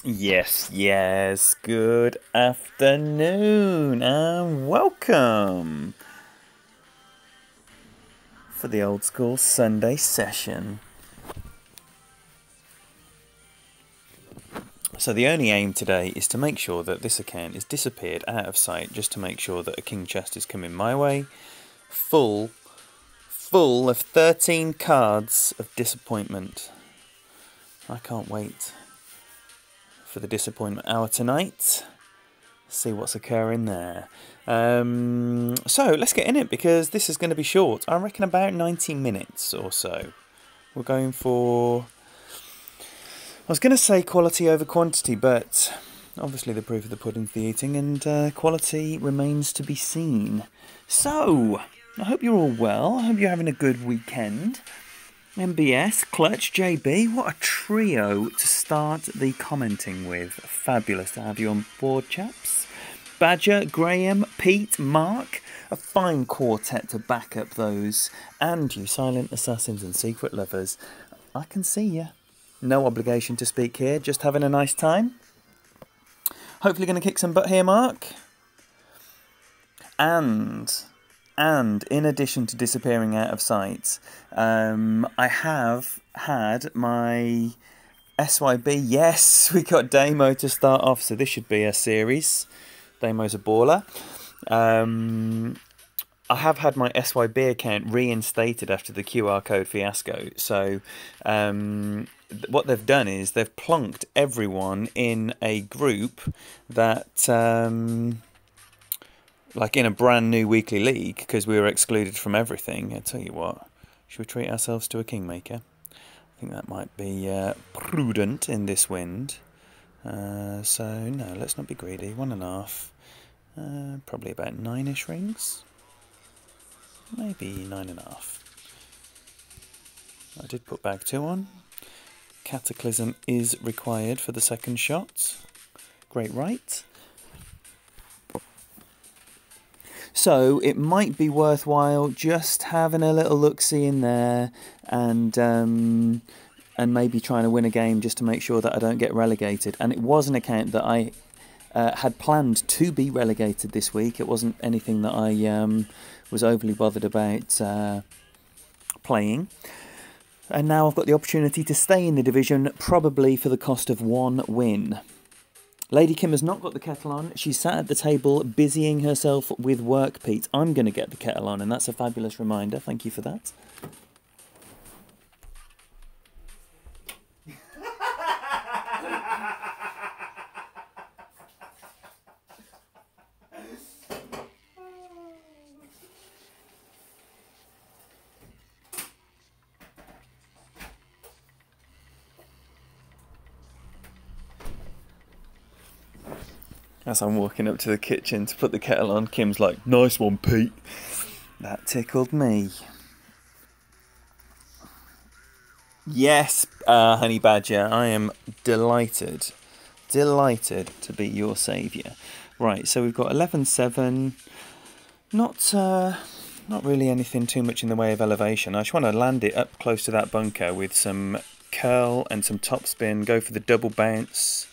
Yes. Good afternoon and welcome for the old school Sunday session. So the only aim today is to make sure that this account is disappeared out of sight, just to make sure that a king chest is coming my way, full of 13 cards of disappointment. I can't wait for the disappointment hour tonight. See what's occurring there. So let's get in it, because this is going to be short. I reckon about 90 minutes or so. We're going for, I was going to say quality over quantity, but obviously the proof of the pudding's the eating, and quality remains to be seen. So I hope you're all well. I hope you're having a good weekend. MBS, Clutch, JB, what a trio to start the commenting with. Fabulous to have you on board, chaps. Badger, Graham, Pete, Mark, a fine quartet to back up those, and you silent assassins and secret lovers. I can see you. No obligation to speak here, just having a nice time. Hopefully going to kick some butt here, Mark. And in addition to disappearing out of sight, I have had my SYB. Yes, we got Damo to start off, so this should be a series. Damo's a baller. I have had my SYB account reinstated after the QR code fiasco. So what they've done is they've plonked everyone in a group that... like in a brand new weekly league, because we were excluded from everything. I tell you what, should we treat ourselves to a kingmaker? I think that might be prudent in this wind. So no, let's not be greedy. 1.5, probably about 9-ish rings, maybe 9.5. I did put bag 2 on. Cataclysm is required for the second shot. Great right. So it might be worthwhile just having a little look-see in there, and maybe trying to win a game just to make sure that I don't get relegated. And it was an account that I had planned to be relegated this week. It wasn't anything that I was overly bothered about playing. And now I've got the opportunity to stay in the division, probably for the cost of 1 win. Lady Kim has not got the kettle on. She's sat at the table busying herself with work, Pete. I'm going to get the kettle on, and that's a fabulous reminder. Thank you for that. As I'm walking up to the kitchen to put the kettle on, Kim's like, "Nice one, Pete." That tickled me. Yes, Honey Badger, I am delighted to be your saviour. Right, so we've got 11-7. Not really anything too much in the way of elevation. I just want to land it up close to that bunker with some curl and some topspin, go for the double bounce,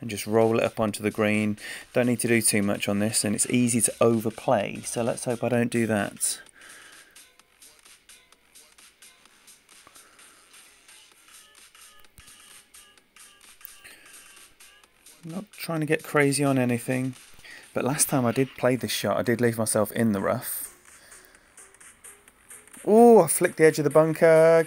and just roll it up onto the green. Don't need to do too much on this, and it's easy to overplay, so let's hope I don't do that. I'm not trying to get crazy on anything, but last time I did play this shot, I did leave myself in the rough. Oh, I flicked the edge of the bunker.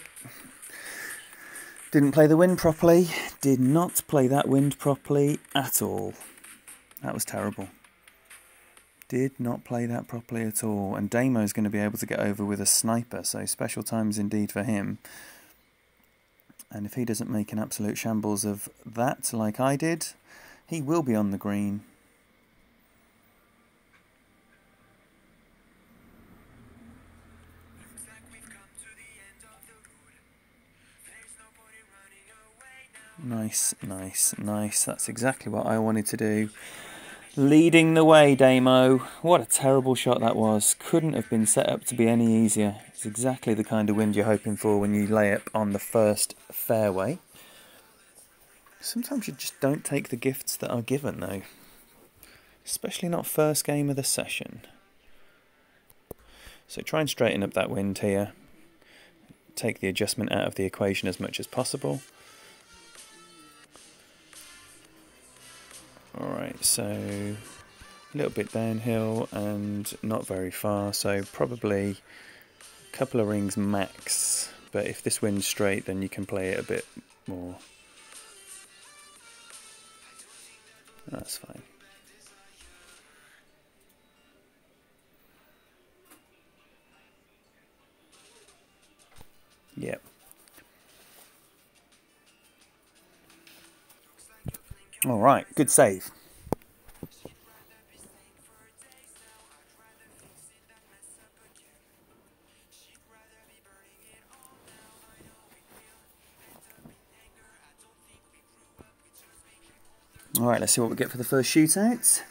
Didn't play the wind properly. Did not play that wind properly at all. That was terrible. Did not play that properly at all. And Damo's going to be able to get over with a sniper, so special times indeed for him. And if he doesn't make an absolute shambles of that like I did, he will be on the green. Nice. That's exactly what I wanted to do. Leading the way, Damo. What a terrible shot that was. Couldn't have been set up to be any easier. It's exactly the kind of wind you're hoping for when you lay up on the first fairway. Sometimes you just don't take the gifts that are given, though. Especially not first game of the session. So try and straighten up that wind here. Take the adjustment out of the equation as much as possible. Alright, so a little bit downhill and not very far, so probably a couple of rings max. But if this wind's straight, then you can play it a bit more. That's fine. Yep. All right, good save. All right, let's see what we get for the first shootout.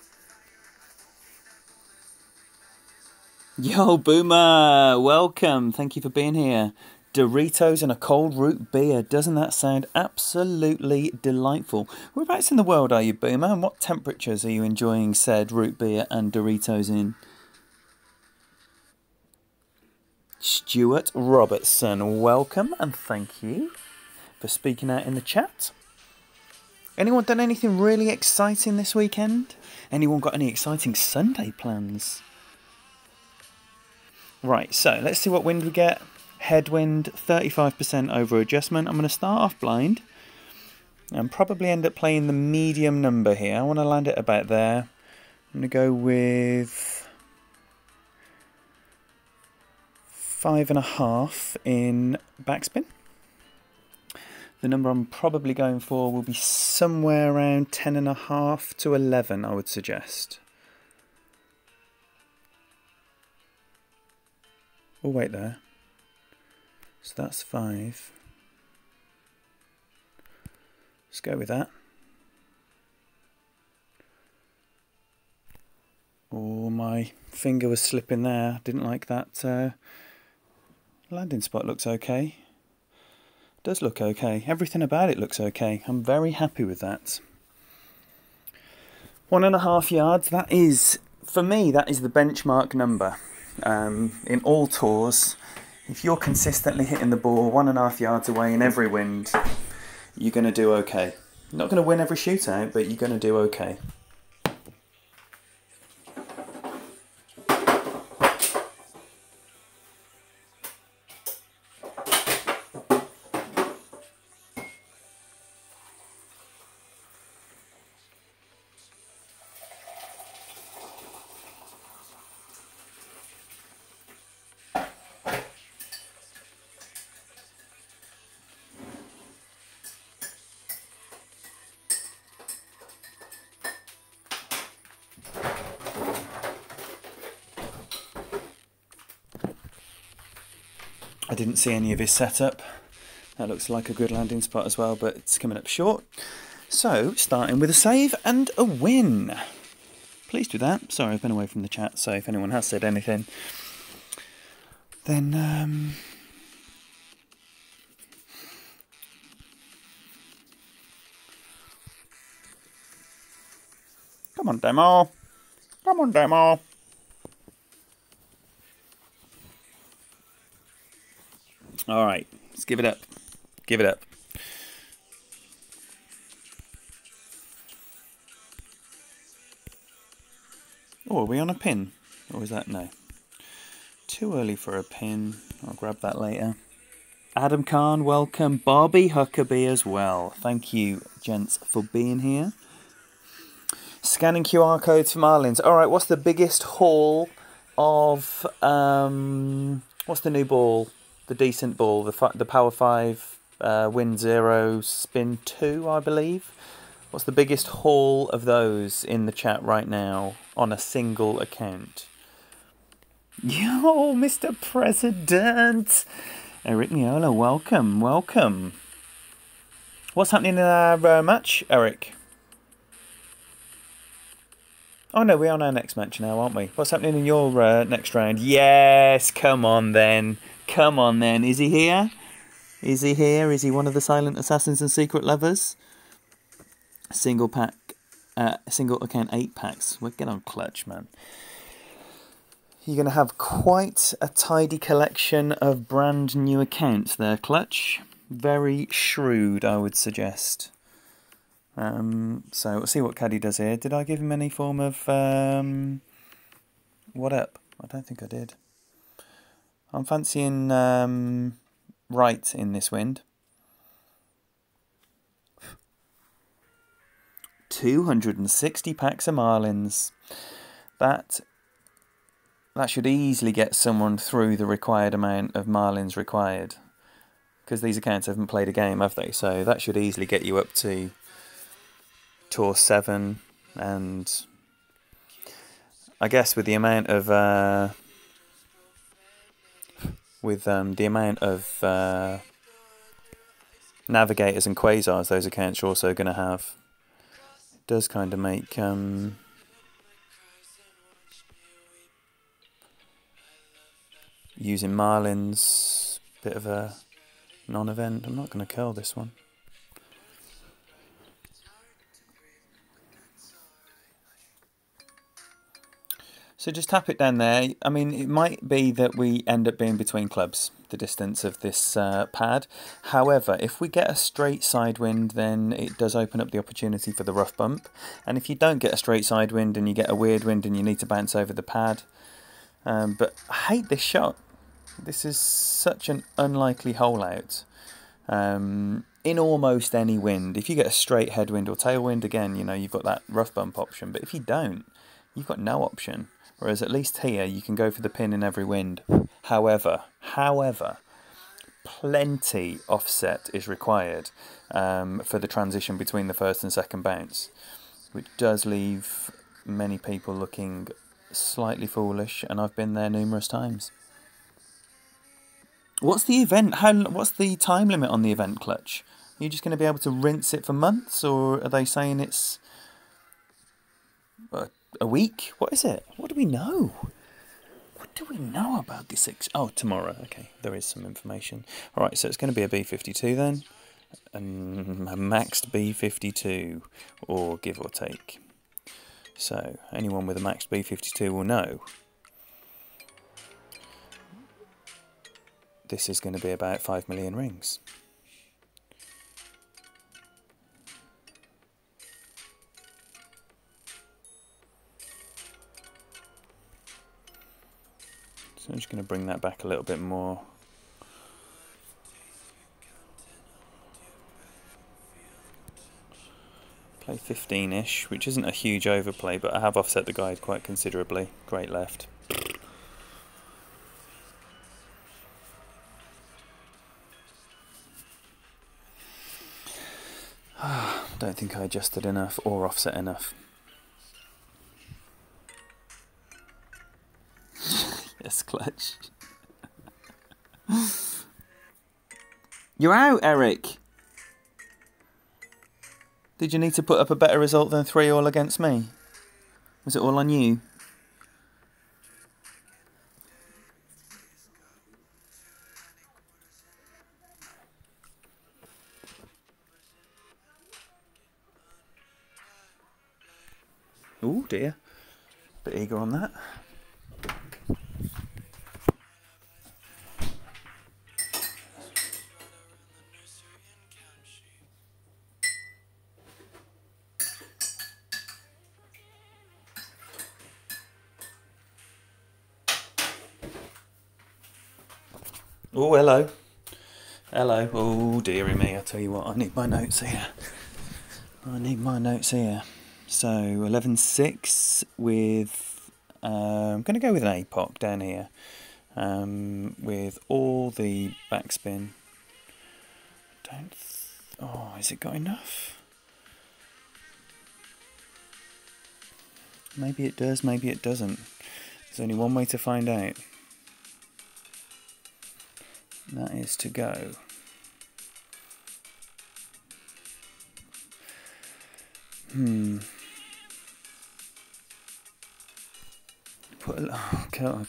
Yo, Boomer, welcome. Thank you for being here. Doritos and a cold root beer. Doesn't that sound absolutely delightful? Whereabouts in the world are you, Boomer? And what temperatures are you enjoying said root beer and Doritos in? Stuart Robertson, welcome and thank you for speaking out in the chat. Anyone done anything really exciting this weekend? Anyone got any exciting Sunday plans? Right, so let's see what wind we get. Headwind, 35% over adjustment. I'm going to start off blind and probably end up playing the medium number here. I want to land it about there. I'm going to go with 5.5 in backspin. The number I'm probably going for will be somewhere around 10.5 to 11, I would suggest. Oh, wait there. So that's 5. Let's go with that. Oh, my finger was slipping there. Didn't like that. Landing spot looks okay. Does look okay. Everything about it looks okay. I'm very happy with that. 1.5 yards. That is, for me, that is the benchmark number. In all tours, if you're consistently hitting the ball 1.5 yards away in every wind, you're going to do okay. You're not going to win every shootout, but you're going to do okay. I didn't see any of his setup. That looks like a good landing spot as well, but it's coming up short. So, starting with a save and a win. Pleased with that. Sorry, I've been away from the chat, so if anyone has said anything, then come on, Demo. Come on, Demo. All right, let's give it up. Give it up. Oh, are we on a pin? Or is that no? Too early for a pin. I'll grab that later. Adam Khan, welcome. Barbie Huckabee as well. Thank you, gents, for being here. Scanning QR codes for Marlins. All right, what's the biggest haul of... what's the new ball? The decent ball, the Power 5 Win 0 Spin 2, I believe. What's the biggest haul of those in the chat right now on a single account? Yo, Mr. President! Eric Miola, welcome, welcome. What's happening in our match, Eric? Oh no, we're on our next match now, aren't we? What's happening in your next round? Yes, come on then. Come on then. Is he here? Is he here? Is he one of the silent assassins and secret lovers? Single pack, single account 8 packs. We'll get on Clutch, man. You're going to have quite a tidy collection of brand new accounts there, Clutch. Very shrewd, I would suggest. So we'll see what Caddy does here. Did I give him any form of what up? I don't think I did. I'm fancying right in this wind. 260 packs of Marlins. That should easily get someone through the required amount of Marlins required. Because these accounts haven't played a game, have they? So that should easily get you up to Tour 7. And I guess with the amount of Navigators and Quasars those accounts are also going to have, it does kind of make using Marlins bit of a non-event. I'm not going to curl this one. So just tap it down there. I mean, it might be that we end up being between clubs, the distance of this pad. However, if we get a straight side wind, then it does open up the opportunity for the rough bump. And if you don't get a straight side wind and you get a weird wind and you need to bounce over the pad. But I hate this shot. This is such an unlikely hole out. In almost any wind, if you get a straight headwind or tailwind, again, you know, you've got that rough bump option. But if you don't, you've got no option. Whereas at least here, you can go for the pin in every wind. However, plenty offset is required for the transition between the first and second bounce, which does leave many people looking slightly foolish, and I've been there numerous times. What's the event? What's the time limit on the event, Clutch? Are you just going to be able to rinse it for months, or are they saying it's a week? What is it? What do we know? What do we know about this? Oh, tomorrow. Okay, there is some information. All right, so it's going to be a B52 then, and a maxed B52, or give or take. So anyone with a maxed B52 will know this is going to be about 5 million rings. So I'm just going to bring that back a little bit more. Play 15-ish, which isn't a huge overplay, but I have offset the guide quite considerably. Great left. Don't think I adjusted enough or offset enough. Yes, Clutch. You're out, Eric. Did you need to put up a better result than 3-all against me? Was it all on you? Oh dear. Bit eager on that. Oh, hello. Hello. Oh, dearie me. I tell you what, I need my notes here. So, 11-6 with... I'm going to go with an APOC down here. With all the backspin. Oh, has it got enough? Maybe it does, maybe it doesn't. There's only one way to find out. That is to go.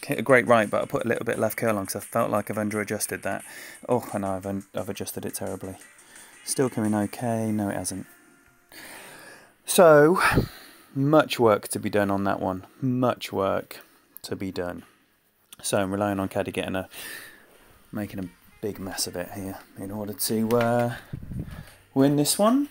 A great right, but I put a little bit left curl on because I felt like I've under-adjusted that. Oh, I know I've adjusted it terribly. Still coming okay. No, it hasn't. So, much work to be done on that one. Much work to be done. So I'm relying on Caddy making a big mess of it here in order to win this one.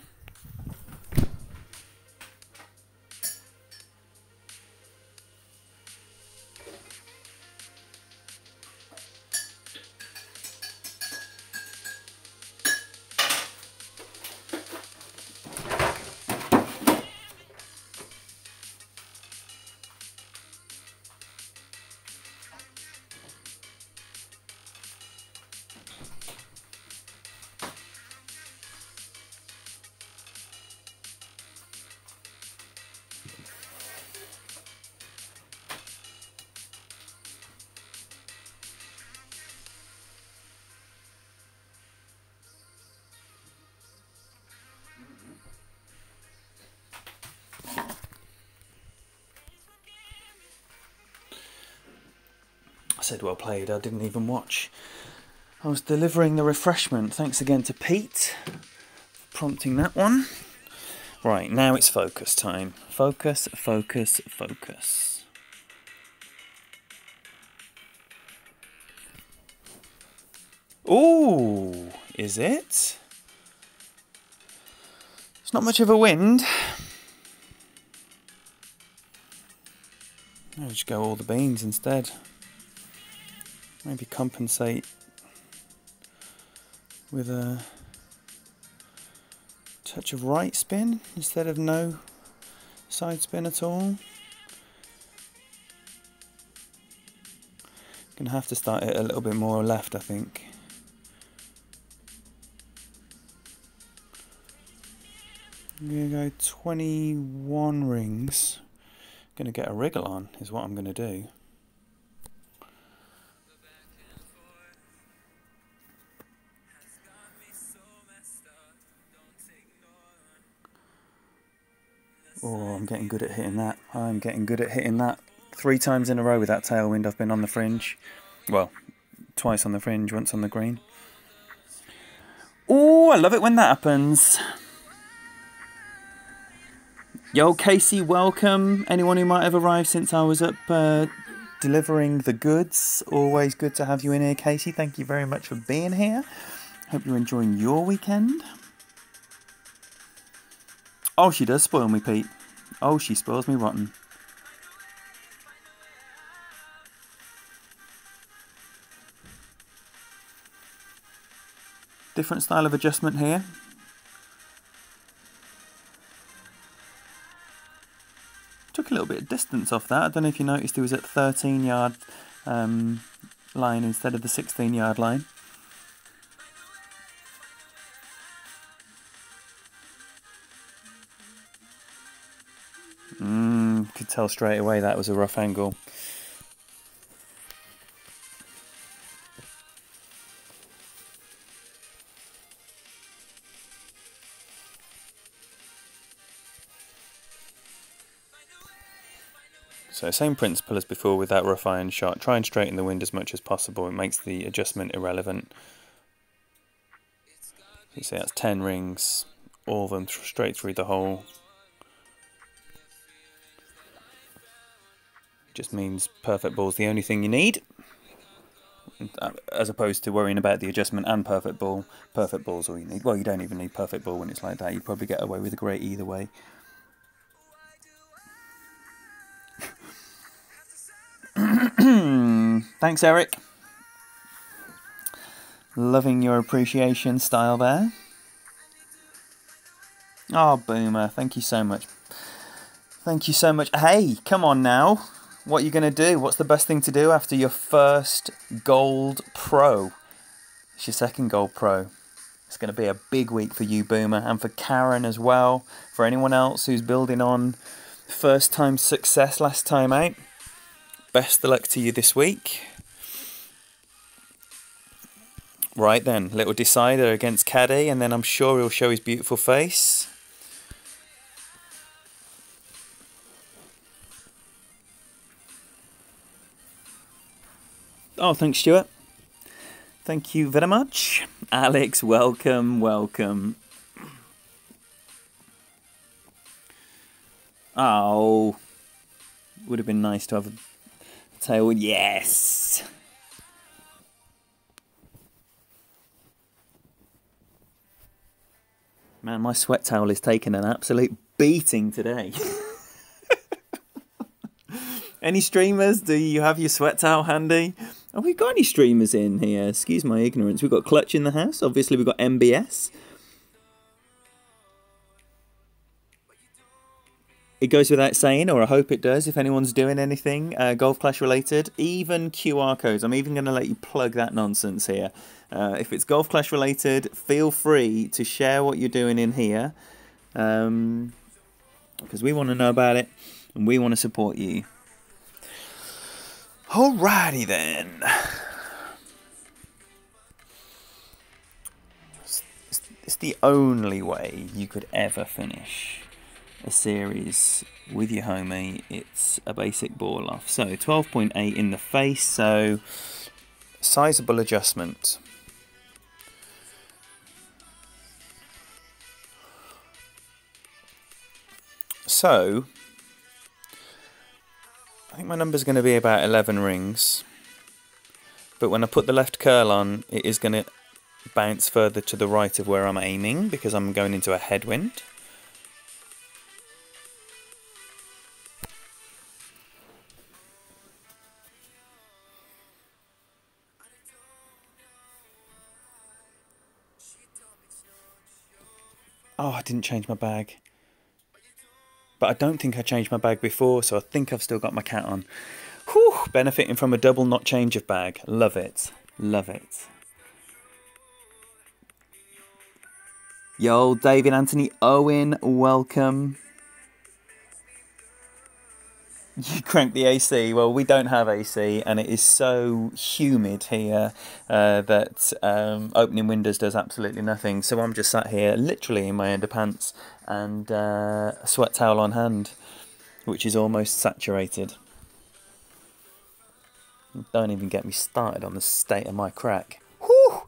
I said well played, I didn't even watch. I was delivering the refreshment. Thanks again to Pete for prompting that one. Right, now it's focus time. Focus, focus, focus. Ooh, is it? It's not much of a wind. I'll just go all the beans instead. Maybe compensate with a touch of right spin instead of no side spin at all. Gonna have to start it a little bit more left, I think. I'm gonna go 21 rings. Gonna get a wriggle on is what I'm gonna do. Oh, I'm getting good at hitting that. I'm getting good at hitting that. 3 times in a row with that tailwind I've been on the fringe. Well, twice on the fringe, once on the green. Oh, I love it when that happens. Yo, Casey, welcome. Anyone who might have arrived since I was up delivering the goods. Always good to have you in here, Casey. Thank you very much for being here. Hope you're enjoying your weekend. Oh, she does spoil me, Pete. Oh, she spoils me rotten. Different style of adjustment here. Took a little bit of distance off that. I don't know if you noticed he was at 13-yard line instead of the 16-yard line. Could tell straight away that was a rough angle. So same principle as before with that rough iron shot. Try and straighten the wind as much as possible. It makes the adjustment irrelevant. You see that's 10 rings, all of them straight through the hole. Just means perfect ball's the only thing you need, as opposed to worrying about the adjustment and perfect ball. Perfect ball's all you need. Well, you don't even need perfect ball when it's like that. You'd probably get away with a great either way. Thanks, Eric. Loving your appreciation style there. Oh, Boomer, thank you so much. Thank you so much. Hey, come on now. What are you going to do? What's the best thing to do after your first Gold Pro? It's your second Gold Pro. It's going to be a big week for you, Boomer, and for Karen as well. For anyone else who's building on first time success last time out. Best of luck to you this week. Right then, little decider against Caddy, and then I'm sure he'll show his beautiful face. Oh, thanks, Stuart. Thank you very much. Alex, welcome, welcome. Oh, would have been nice to have a tailwind. Yes. Man, my sweat towel is taking an absolute beating today. Any streamers? Do you have your sweat towel handy? Have we got any streamers in here? Excuse my ignorance. We've got Clutch in the house. Obviously, we've got MBS. It goes without saying, or I hope it does, if anyone's doing anything Golf Clash related, even QR codes. I'm even going to let you plug that nonsense here. If it's Golf Clash related, feel free to share what you're doing in here, because we want to know about it and we want to support you. Alrighty then. It's the only way you could ever finish a series with your homie. It's a basic ball off. So 12.8 in the face, so sizable adjustment. So I think my number's going to be about 11 rings, but when I put the left curl on, it is going to bounce further to the right of where I'm aiming because I'm going into a headwind. Oh, I didn't change my bag. But I don't think I changed my bag before, so I think I've still got my cat on. Whew, benefiting from a double not change of bag. Love it. Love it. Yo, David Anthony Owen, welcome. You cranked the AC. Well, we don't have AC, and it is so humid here that opening windows does absolutely nothing. So I'm just sat here, literally in my underpants, and a sweat towel on hand, which is almost saturated. Don't even get me started on the state of my crack. Whew!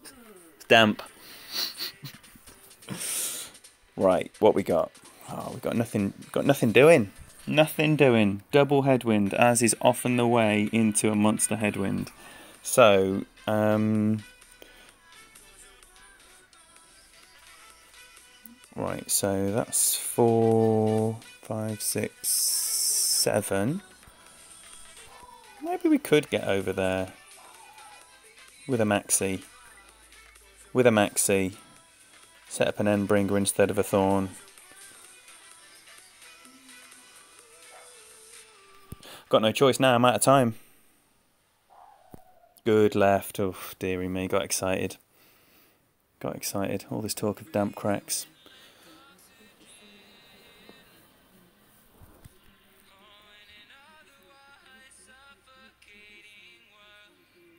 It's damp. Right, what we got? Oh, we got nothing. Got nothing doing. Nothing doing. Double headwind, as is often the way into a monster headwind. So, right, so that's 4, 5, 6, 7. Maybe we could get over there with a maxi. With a maxi. Set up an Endbringer instead of a Thorn. Got no choice now, I'm out of time. Good left. Oh, dearie me, got excited. Got excited. All this talk of damp cracks.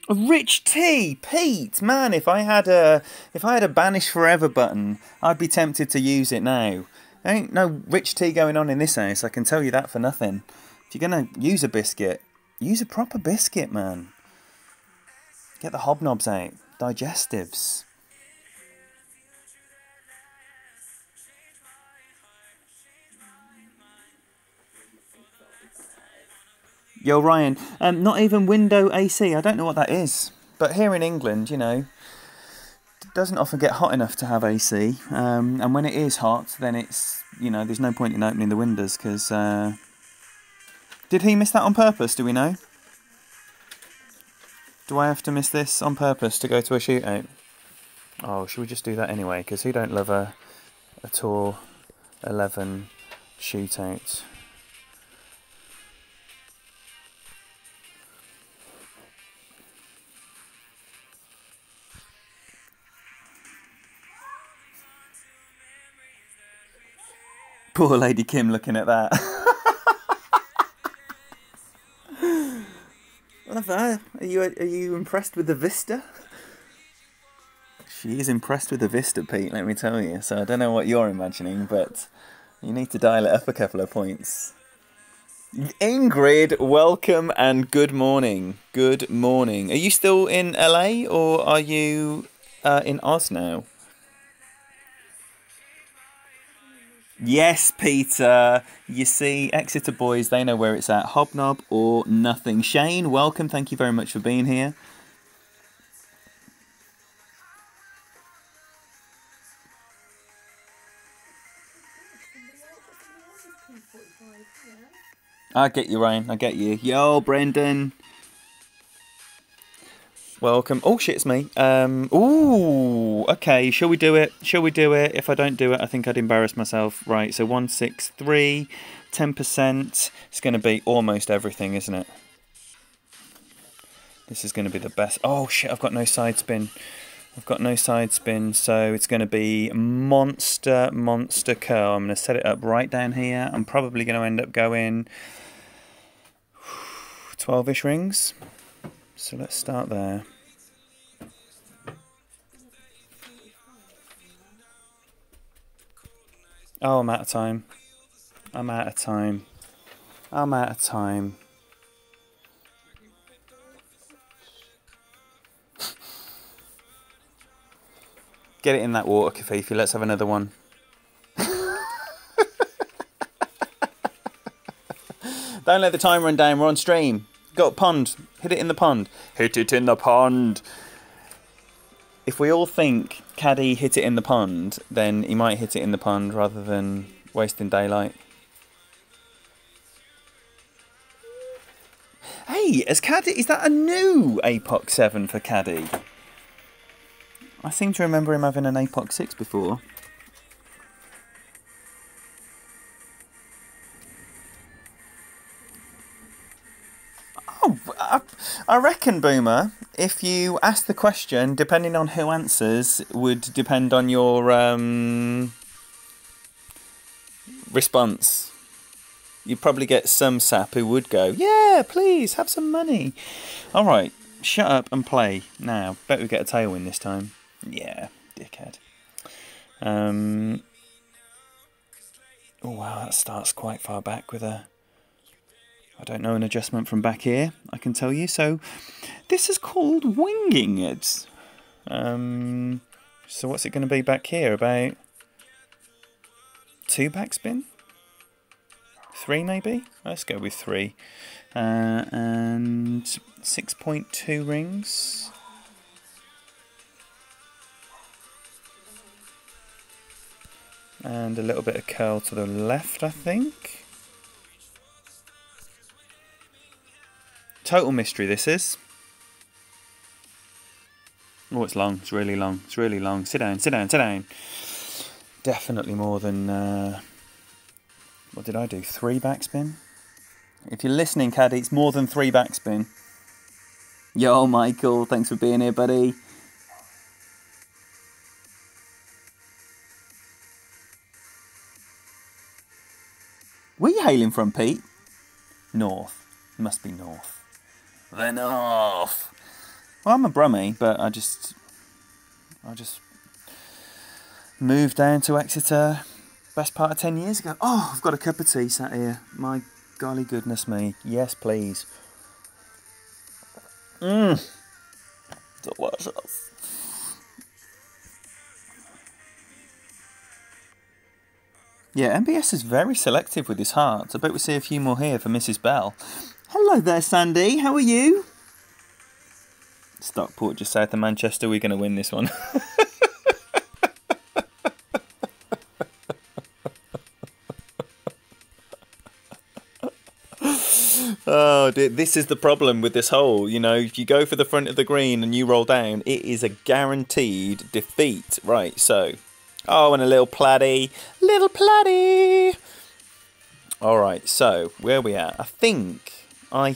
Rich T, Pete, man, if I had a banish forever button, I'd be tempted to use it now. There ain't no Rich T going on in this house, I can tell you that for nothing. If you're going to use a biscuit, use a proper biscuit, man. Get the hobnobs out. Digestives. Yo, Ryan. Not even window AC. I don't know what that is. But here in England, you know, it doesn't often get hot enough to have AC. And when it is hot, then it's, you know, there's no point in opening the windows because... Did he miss that on purpose, do we know? Do I have to miss this on purpose to go to a shootout? Oh, should we just do that anyway? Because who don't love a Tour 11 shootout? Poor Lady Kim looking at that. Are you impressed with the vista? She is impressed with the vista, Pete, let me tell you. So I don't know what you're imagining, but you need to dial it up a couple of points. Ingrid, welcome and good morning. Good morning. Are you still in LA or are you in Oz now? Yes, Peter. You see, Exeter boys, they know where it's at. Hobnob or nothing. Shane, welcome. Thank you very much for being here. I get you, Ryan. I get you. Yo, Brendan. Welcome. Oh, shit, it's me. Ooh, okay. Shall we do it? Shall we do it? If I don't do it, I think I'd embarrass myself. Right, so 163, 10%. It's going to be almost everything, isn't it? This is going to be the best. Oh, shit, I've got no side spin. I've got no side spin, so it's going to be monster curl. I'm going to set it up right down here. I'm probably going to end up going 12-ish rings. So let's start there. Oh, I'm out of time. I'm out of time. I'm out of time. Get it in that water, Kafifi. Let's have another one. Don't let the time run down. We're on stream. Got a pond. Hit it in the pond. Hit it in the pond. If we all think Caddy hit it in the pond, then he might hit it in the pond rather than wasting daylight. Hey, is that a new APOC 7 for Caddy? I seem to remember him having an APOC 6 before. Oh, I reckon, Boomer, if you ask the question, depending on who answers, would depend on your response. You'd probably get some sap who would go, yeah, please, have some money. All right, shut up and play now. Bet we get a tailwind this time. Yeah, dickhead. Oh, wow, that starts quite far back with a... I don't know an adjustment from back here, I can tell you. So this is called winging it. So what's it going to be back here? About 2 backspin? 3 maybe? Let's go with 3. And 6.2 rings. And a little bit of curl to the left, I think. Total mystery this is. Oh, it's long. It's really long. It's really long. Sit down, sit down, sit down. Definitely more than... what did I do? 3 backspin? If you're listening, Caddy, it's more than 3 backspin. Yo, Michael. Thanks for being here, buddy. Where are you hailing from, Pete? North. Must be north. The north. Well, I'm a Brummie, but I just moved down to Exeter best part of 10 years ago. Oh, I've got a cup of tea sat here. My golly goodness me. Yes, please. Delicious. Yeah, MBS is very selective with his hearts. I bet we see a few more here for Mrs. Bell. Hello there, Sandy. How are you? Stockport, just south of Manchester. We're going to win this one. Oh, dear. This is the problem with this hole. You know, if you go for the front of the green and you roll down, it is a guaranteed defeat. Right, so... Oh, and a little platy. Little platy! Alright, so, where are we at? I think I'm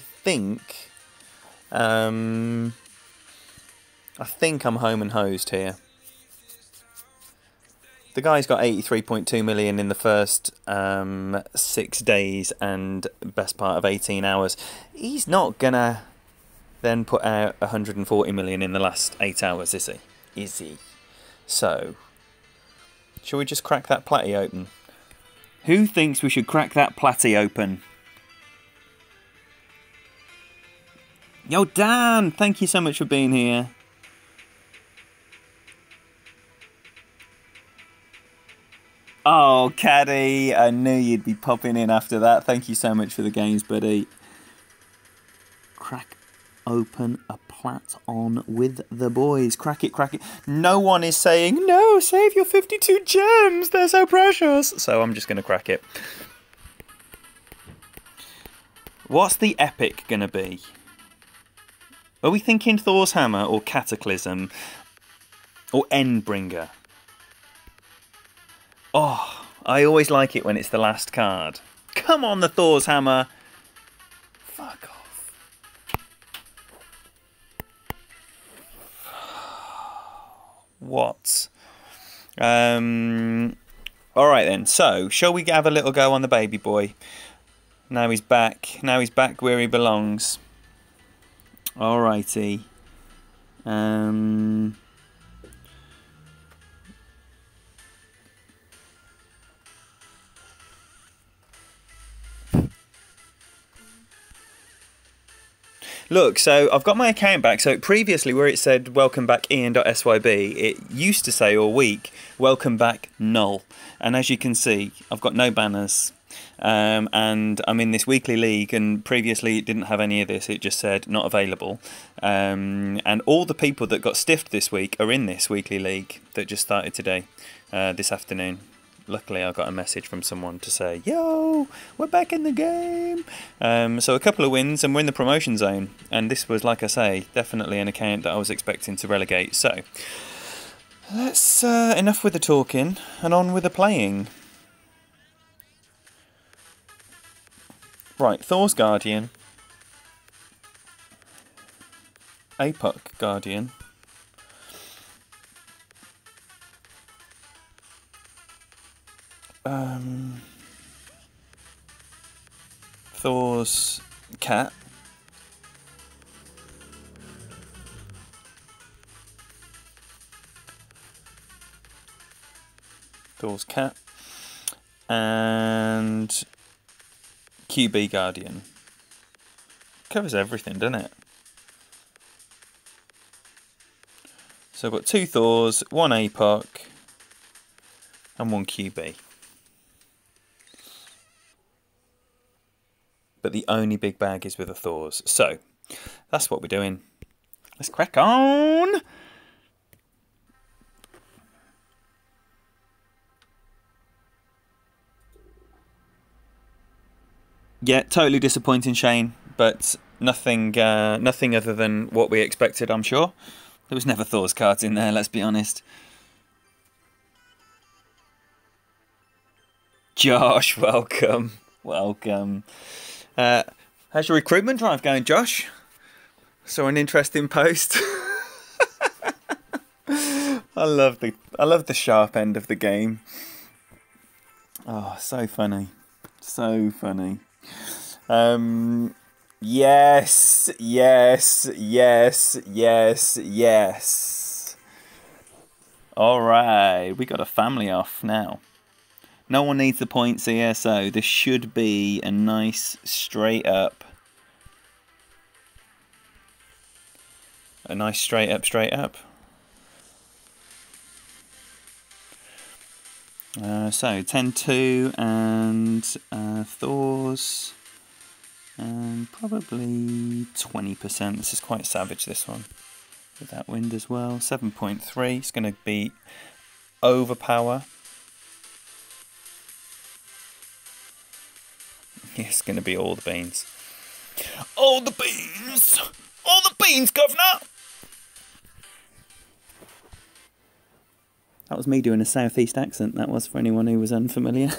home and hosed here. The guy's got 83.2 million in the first 6 days and best part of 18 hours. He's not gonna then put out 140 million in the last 8 hours, is he? Is he? So, shall we just crack that platy open? Who thinks we should crack that platy open? Yo, Dan! Thank you so much for being here. Oh, Caddy, I knew you'd be popping in after that. Thank you so much for the games, buddy. Crack open a plat on with the boys. Crack it, crack it. No one is saying, no, save your 52 gems. They're so precious. So I'm just going to crack it. What's the epic going to be? Are we thinking Thor's Hammer or Cataclysm or Endbringer? Oh, I always like it when it's the last card. Come on, the Thor's Hammer. Fuck off. What? Alright then, so, shall we have a little go on the baby boy? Now he's back. Now he's back where he belongs. Alrighty. Look, so I've got my account back. So previously where it said welcome back Ian.syb, it used to say all week welcome back null. And as you can see, I've got no banners. And I'm in this weekly league, and previously it didn't have any of this. It just said not available. And all the people that got stiffed this week are in this weekly league that just started today, this afternoon. Luckily, I got a message from someone to say, yo, we're back in the game. So a couple of wins and we're in the promotion zone. And this was, like I say, definitely an account that I was expecting to relegate. So let's, enough with the talking and on with the playing. Right, Thor's Guardian. APOC Guardian. Thor's cat. Thor's cat. And QB Guardian. Covers everything, doesn't it? So I've got 2 Thors, 1 APOC, and 1 QB. But the only big bag is with the Thors. So, that's what we're doing. Let's crack on! Yeah, totally disappointing, Shane. But nothing nothing other than what we expected, I'm sure. There was never Thor's cards in there, let's be honest. Josh, welcome. Welcome. How's your recruitment drive going, Josh? Saw an interesting post. I love the sharp end of the game. Oh, so funny. So funny. Yes, yes, yes, yes, yes. Alright, we got a family off now. No one needs the points here, so this should be a nice straight up. A nice straight up, straight up. So 10-2 and Thors. And probably 20%. This is quite savage, this one. With that wind as well. 7.3. It's going to be overpower. It's going to be all the beans. All the beans! All the beans, governor! That was me doing a southeast accent. That was for anyone who was unfamiliar.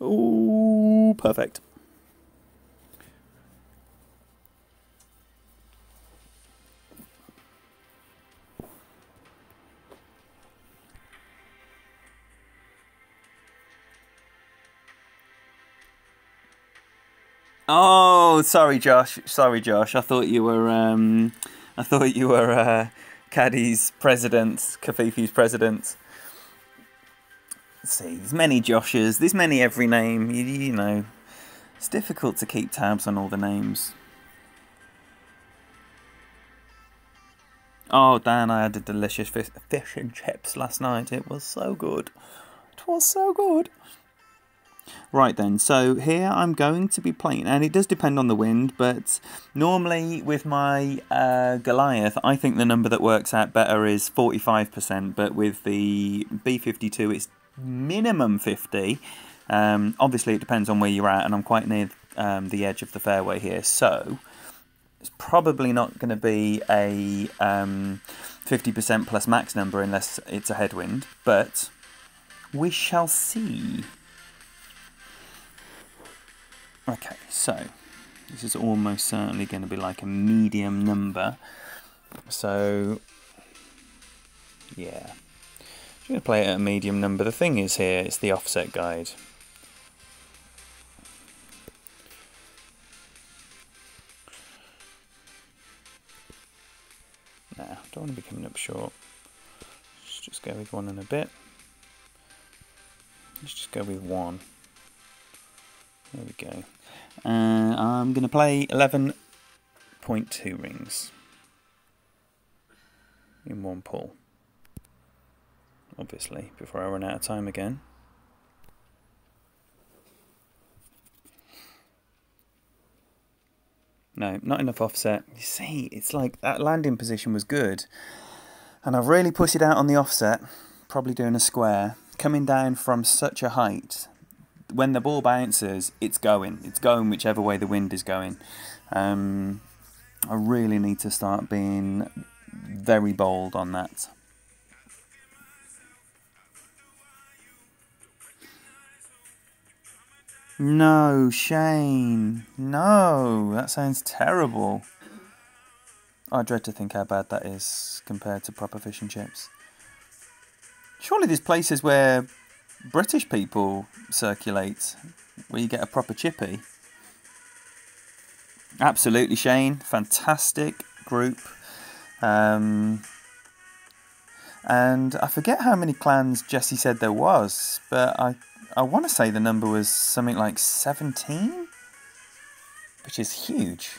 Ooh, perfect. Oh, sorry, Josh. Sorry, Josh. I thought you were Caddy's president, Kafifi's president. Let's see, there's many Joshes, there's many every name, you know. It's difficult to keep tabs on all the names. Oh, Dan, I had a delicious fish and chips last night. It was so good. It was so good. Right then, so here I'm going to be playing, and it does depend on the wind, but normally with my Goliath, I think the number that works out better is 45%, but with the B52 it's minimum 50. Obviously it depends on where you're at, and I'm quite near the edge of the fairway here, so it's probably not going to be a 50% plus max number unless it's a headwind, but we shall see. Okay, so this is almost certainly going to be like a medium number. So, yeah, I'm going to play it at a medium number. The thing is here, it's the offset guide. Nah, don't want to be coming up short. Let's just go with 1 and a bit. Let's just go with 1. There we go. I'm going to play 11.2 rings in 1 pull. Obviously, before I run out of time again. No, not enough offset. You see, it's like that landing position was good. And I've really pushed it out on the offset, probably doing a square, coming down from such a height. When the ball bounces, it's going. It's going whichever way the wind is going. I really need to start being very bold on that. No, Shane. No, that sounds terrible. I dread to think how bad that is compared to proper fish and chips. Surely there's places where British people circulate, where you get a proper chippy. Absolutely, Shane. Fantastic group. And I forget how many clans Jesse said there was, but I want to say the number was something like 17, which is huge.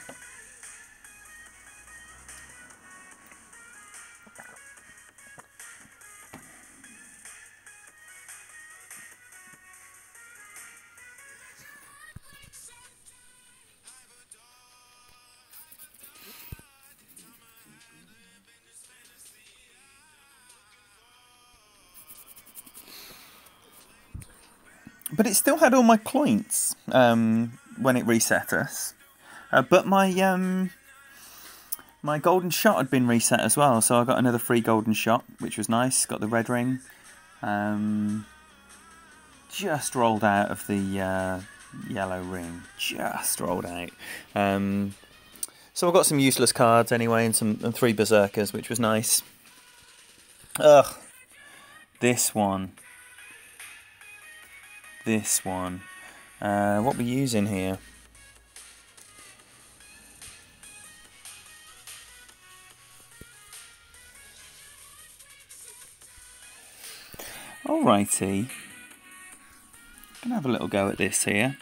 But it still had all my cloints when it reset us. But my my golden shot had been reset as well, so I got another free golden shot, which was nice. Got the red ring. Just rolled out of the yellow ring. Just rolled out. So I got some useless cards anyway, and 3 berserkers, which was nice. Ugh, this one. This one. What we're using here. Alrighty. Gonna have a little go at this here.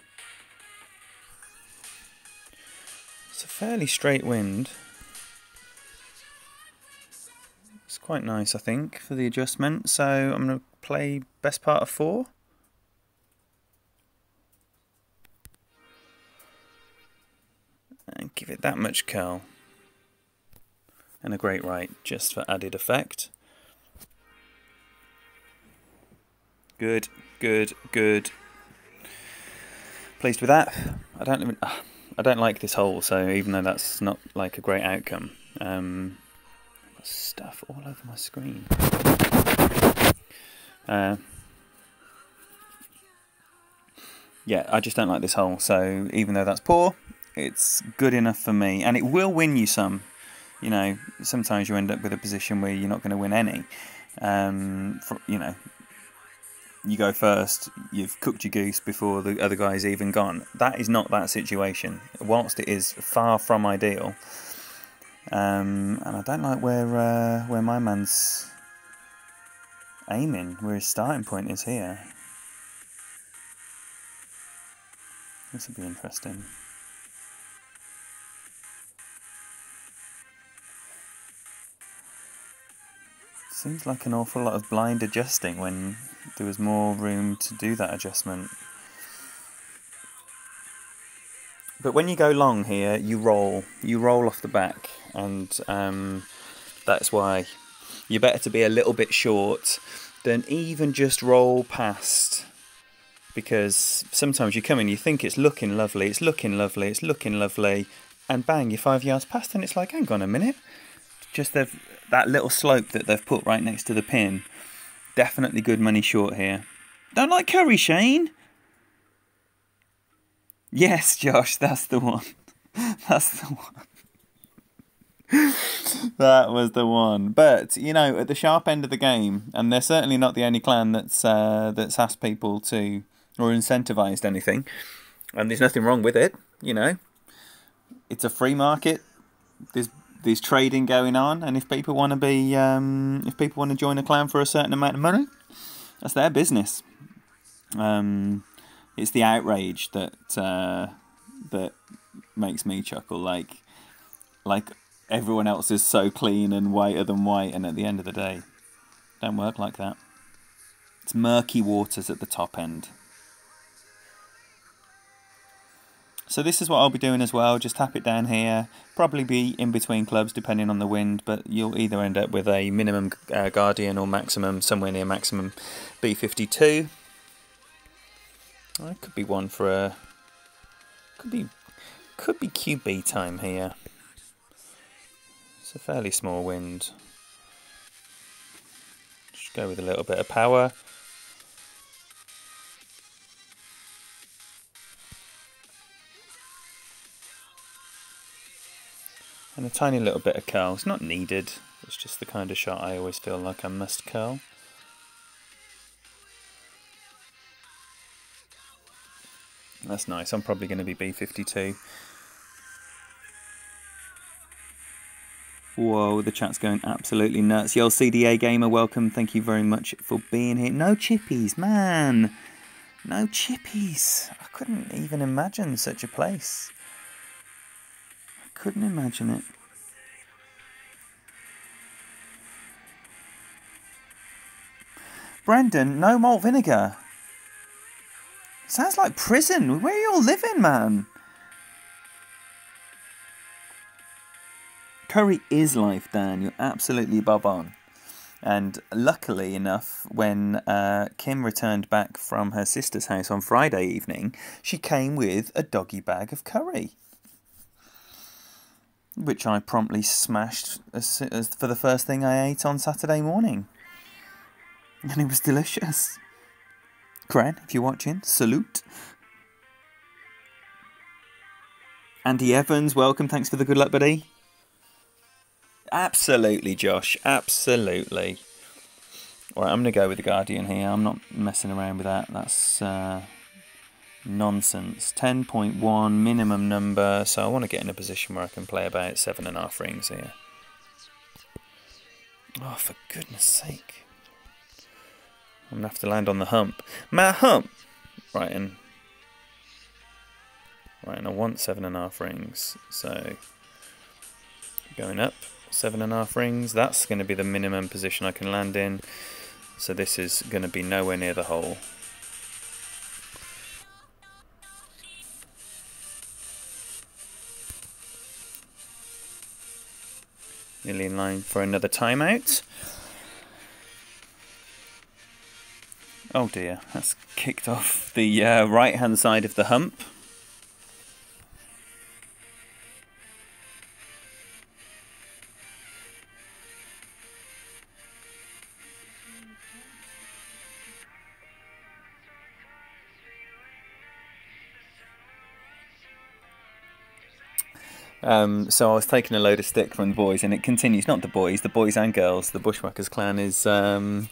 It's a fairly straight wind. It's quite nice, I think, for the adjustment. So I'm gonna play best part of 4. And give it that much curl. And a great right, just for added effect. Good, good, good. Pleased with that. I don't like this hole, so even though that's not like a great outcome, I've got stuff all over my screen. Yeah, I just don't like this hole, so even though that's poor, it's good enough for me, and it will win you some. You know, sometimes you end up with a position where you're not going to win any. You know, you go first, you've cooked your goose before the other guy's even gone. That is not that situation. Whilst it is far from ideal, and I don't like where my man's aiming, where his starting point is here. This will be interesting. Seems like an awful lot of blind adjusting when there was more room to do that adjustment. But when you go long here, you roll off the back, and that's why you're better to be a little bit short than even just roll past. Because sometimes you come in, you think it's looking lovely, and bang, you're 5 yards past, and it's like, hang on a minute. Just that little slope that they've put right next to the pin. Definitely good money short here. Don't like curry, Shane? Yes, Josh, that's the one. That's the one. That was the one. But, you know, at the sharp end of the game, and they're certainly not the only clan that's asked people to, or incentivised anything, and there's nothing wrong with it, you know. It's a free market. There's trading going on, and if people want to join a clan for a certain amount of money, that's their business. It's the outrage that makes me chuckle. Like everyone else is so clean and whiter than white, and at the end of the day, don't work like that. It's murky waters at the top end. So this is what I'll be doing as well, just tap it down here, probably be in between clubs depending on the wind, but you'll either end up with a minimum Guardian or maximum, somewhere near maximum B52. It could be one for a, could be QB time here. It's a fairly small wind. Just go with a little bit of power. And a tiny little bit of curl. It's not needed. It's just the kind of shot I always feel like I must curl. That's nice. I'm probably going to be B52. Whoa, the chat's going absolutely nuts. Yo, CDA Gamer, welcome. Thank you very much for being here. No chippies, man. No chippies. I couldn't even imagine such a place. Couldn't imagine it. Brendan, no malt vinegar. Sounds like prison. Where are you all living, man? Curry is life, Dan. You're absolutely bob on. And luckily enough, when Kim returned back from her sister's house on Friday evening, she came with a doggy bag of curry, which I promptly smashed as for the first thing I ate on Saturday morning. And it was delicious. Cran, if you're watching, salute. Andy Evans, welcome. Thanks for the good luck, buddy. Absolutely, Josh. Absolutely. All right, I'm going to go with the Guardian here. I'm not messing around with that. That's nonsense. 10.1 minimum number, so I want to get in a position where I can play about 7.5 rings here. Oh, for goodness sake. I'm going to have to land on the hump. Matt Hump! Right, and I want 7.5 rings, so going up 7.5 rings. That's going to be the minimum position I can land in, so this is going to be nowhere near the hole. Nearly in line for another timeout. Oh dear, that's kicked off the right hand side of the hump. So I was taking a load of stick from the boys, and it continues. Not the boys and girls. The Bushwhackers clan is a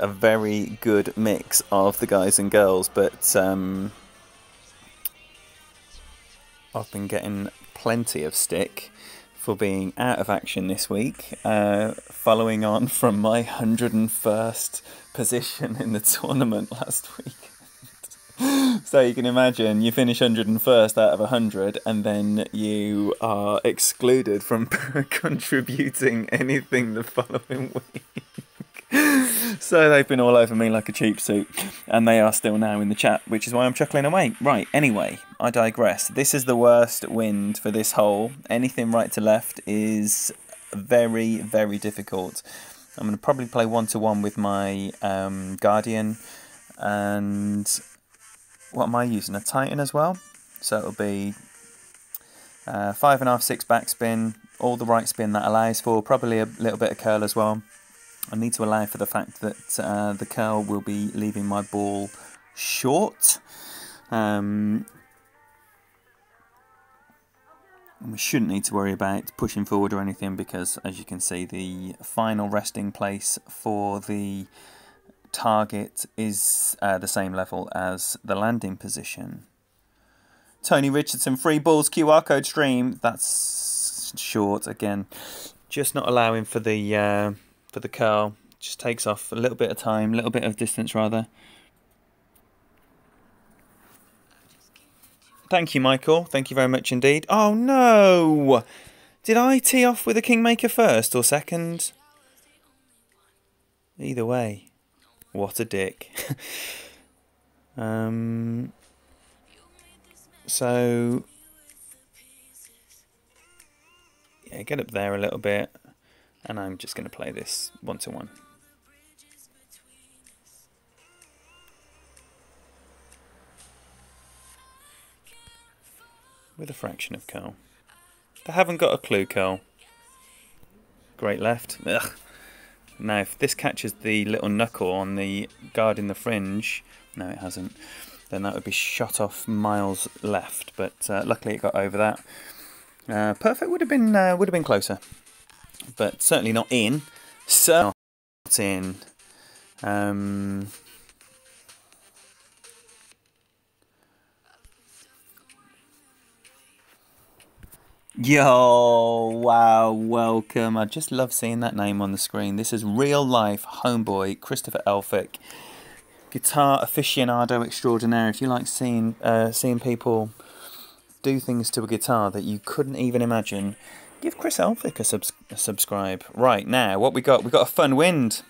very good mix of the guys and girls, but I've been getting plenty of stick for being out of action this week, following on from my 101st position in the tournament last week. So you can imagine you finish 101st out of 100 and then you are excluded from contributing anything the following week. So they've been all over me like a cheap suit, and they are still now in the chat, which is why I'm chuckling away. Right, anyway, I digress. This is the worst wind for this hole. Anything right to left is very, very difficult. I'm going to probably play 1-to-1 with my Guardian, and what am I using? A Titan as well. So it'll be 5.5, 6 backspin, all the right spin that allows for, probably a little bit of curl as well. I need to allow for the fact that the curl will be leaving my ball short. And we shouldn't need to worry about pushing forward or anything, because as you can see, the final resting place for the target is the same level as the landing position. Tony Richardson, free balls, QR code stream. That's short again. Just not allowing for the curl. Just takes off a little bit of time, a little bit of distance rather. Thank you, Michael. Thank you very much indeed. Oh no! Did I tee off with a Kingmaker first or second? Either way. What a dick. So yeah, get up there a little bit, and I'm just going to play this 1-to-1. With a fraction of curl. They haven't got a clue, curl. Great left. Ugh. Now, if this catches the little knuckle on the guard in the fringe, no, it hasn't, then that would be shot off miles left. But luckily, it got over that. Perfect would have been closer, but certainly not in. So not in. Yo, wow, welcome. I just love seeing that name on the screen. This is real life homeboy Christopher Elphick, guitar aficionado extraordinaire. If you like seeing people do things to a guitar that you couldn't even imagine, give Chris Elphick a subscribe. Right, now, what we got? We got a fun wind.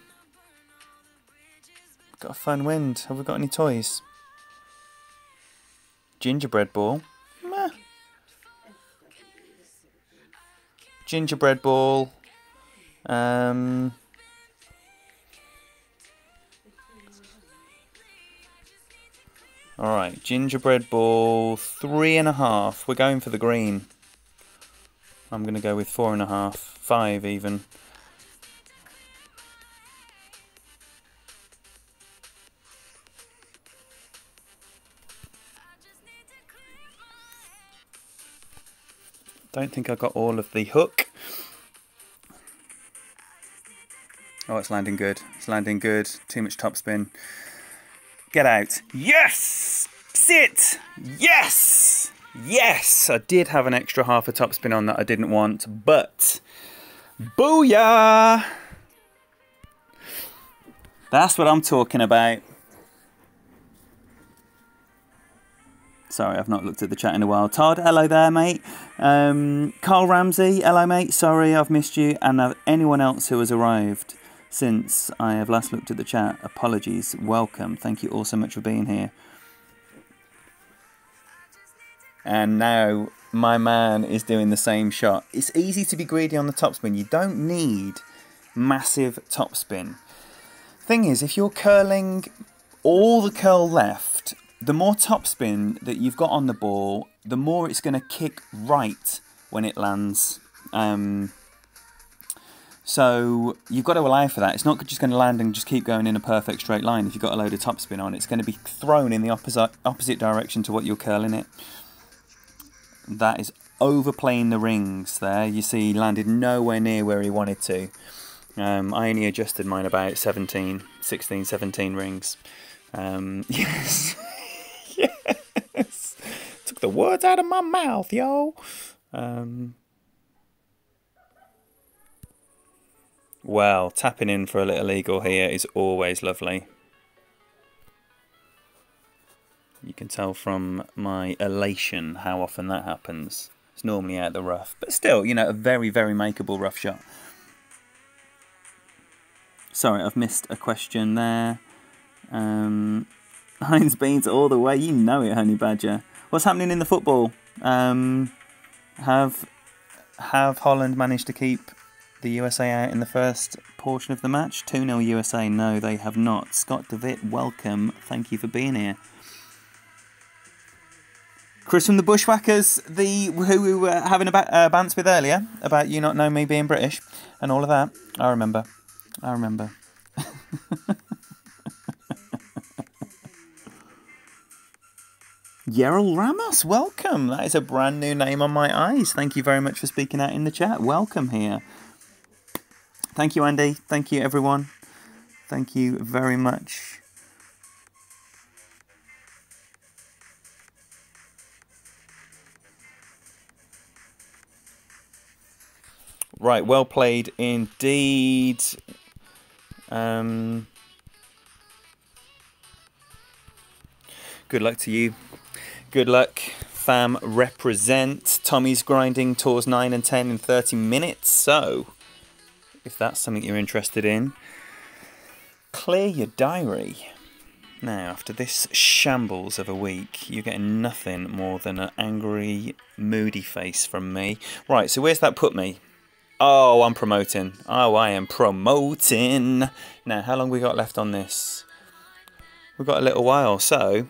Got a fun wind. Have we got any toys? Gingerbread ball. Meh. Gingerbread ball. Alright, gingerbread ball 3.5. We're going for the green. I'm going to go with 4.5, 5 even. Don't think I got all of the hook. Oh, it's landing good. It's landing good. Too much topspin. Get out. Yes! Sit! Yes! Yes! I did have an extra half a topspin on that I didn't want, but booyah! That's what I'm talking about. Sorry, I've not looked at the chat in a while. Todd, hello there, mate. Carl Ramsey, hello, mate. Sorry, I've missed you. And anyone else who has arrived since I have last looked at the chat, apologies. Welcome. Thank you all so much for being here. And now my man is doing the same shot. It's easy to be greedy on the topspin. You don't need massive topspin. Thing is, if you're curling all the curl left, the more topspin that you've got on the ball, the more it's going to kick right when it lands. So you've got to allow for that. It's not just going to land and just keep going in a perfect straight line. If you've got a load of topspin on, it's going to be thrown in the opposite direction to what you're curling it. That is overplaying the rings there. You see he landed nowhere near where he wanted to. I only adjusted mine about 16, 17 rings. Yes. Yes. Took the words out of my mouth, yo. Well, tapping in for a little eagle here is always lovely. You can tell from my elation how often that happens. It's normally out the rough, but still, you know, a very, very makeable rough shot. Sorry, I've missed a question there. Heinz Beans all the way, you know it, Honey Badger. What's happening in the football? Have Holland managed to keep the USA out in the first portion of the match? 2-0 USA. No, they have not. Scott DeVitt, welcome. Thank you for being here. Chris from the Bushwhackers, who we were having a bants with earlier about you not knowing me being British and all of that. I remember. Yerel Ramos, welcome. That is a brand new name on my eyes. Thank you very much for speaking out in the chat. Welcome here. Thank you, Andy. Thank you, everyone. Thank you very much. Right, well played indeed. Good luck to you. Good luck, fam. Represent. Tommy's grinding tours 9 and 10 in 30 minutes. So, if that's something you're interested in, clear your diary. Now, after this shambles of a week, you're getting nothing more than an angry, moody face from me. Right, so where's that put me? Oh, I'm promoting. Oh, I am promoting. Now, how long we got left on this? We've got a little while, so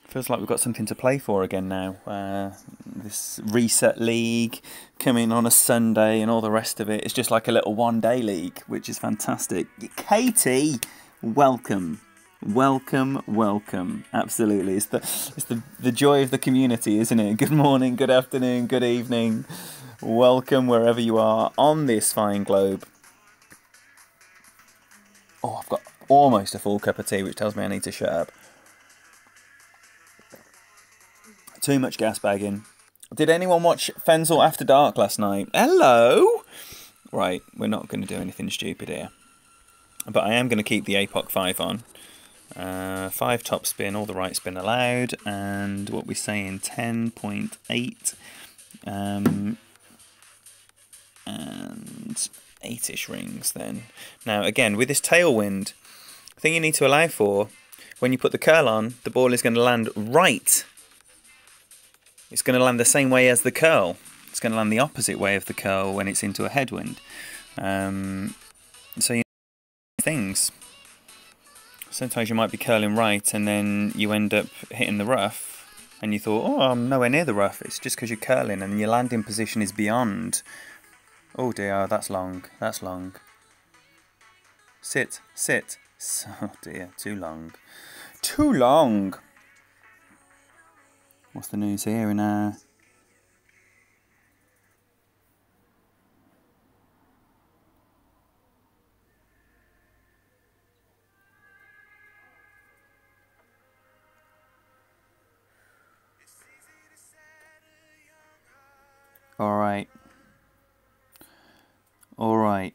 feels like we've got something to play for again now. This reset league coming on a Sunday and all the rest of it. It's just like a little one-day league, which is fantastic. Katie, welcome. Welcome, welcome. Absolutely. It's the joy of the community, isn't it? Good morning, good afternoon, good evening. Welcome wherever you are on this fine globe. Oh, I've got almost a full cup of tea, which tells me I need to shut up. Too much gas bagging. Did anyone watch Fenzl After Dark last night? Hello! Right, we're not going to do anything stupid here. But I am going to keep the APOC 5 on. 5 top spin, all the right spin allowed. And what we're saying, 10.8. And 8-ish rings then. Now, again, with this tailwind, the thing you need to allow for, when you put the curl on, the ball is going to land right. It's going to land the same way as the curl. It's going to land the opposite way of the curl when it's into a headwind. So you know things. Sometimes you might be curling right and then you end up hitting the rough and you thought, oh, I'm nowhere near the rough. It's just because you're curling and your landing position is beyond. Oh dear, that's long. That's long. Sit, sit. Oh dear, too long. Too long. What's the news here in Alright. Alright.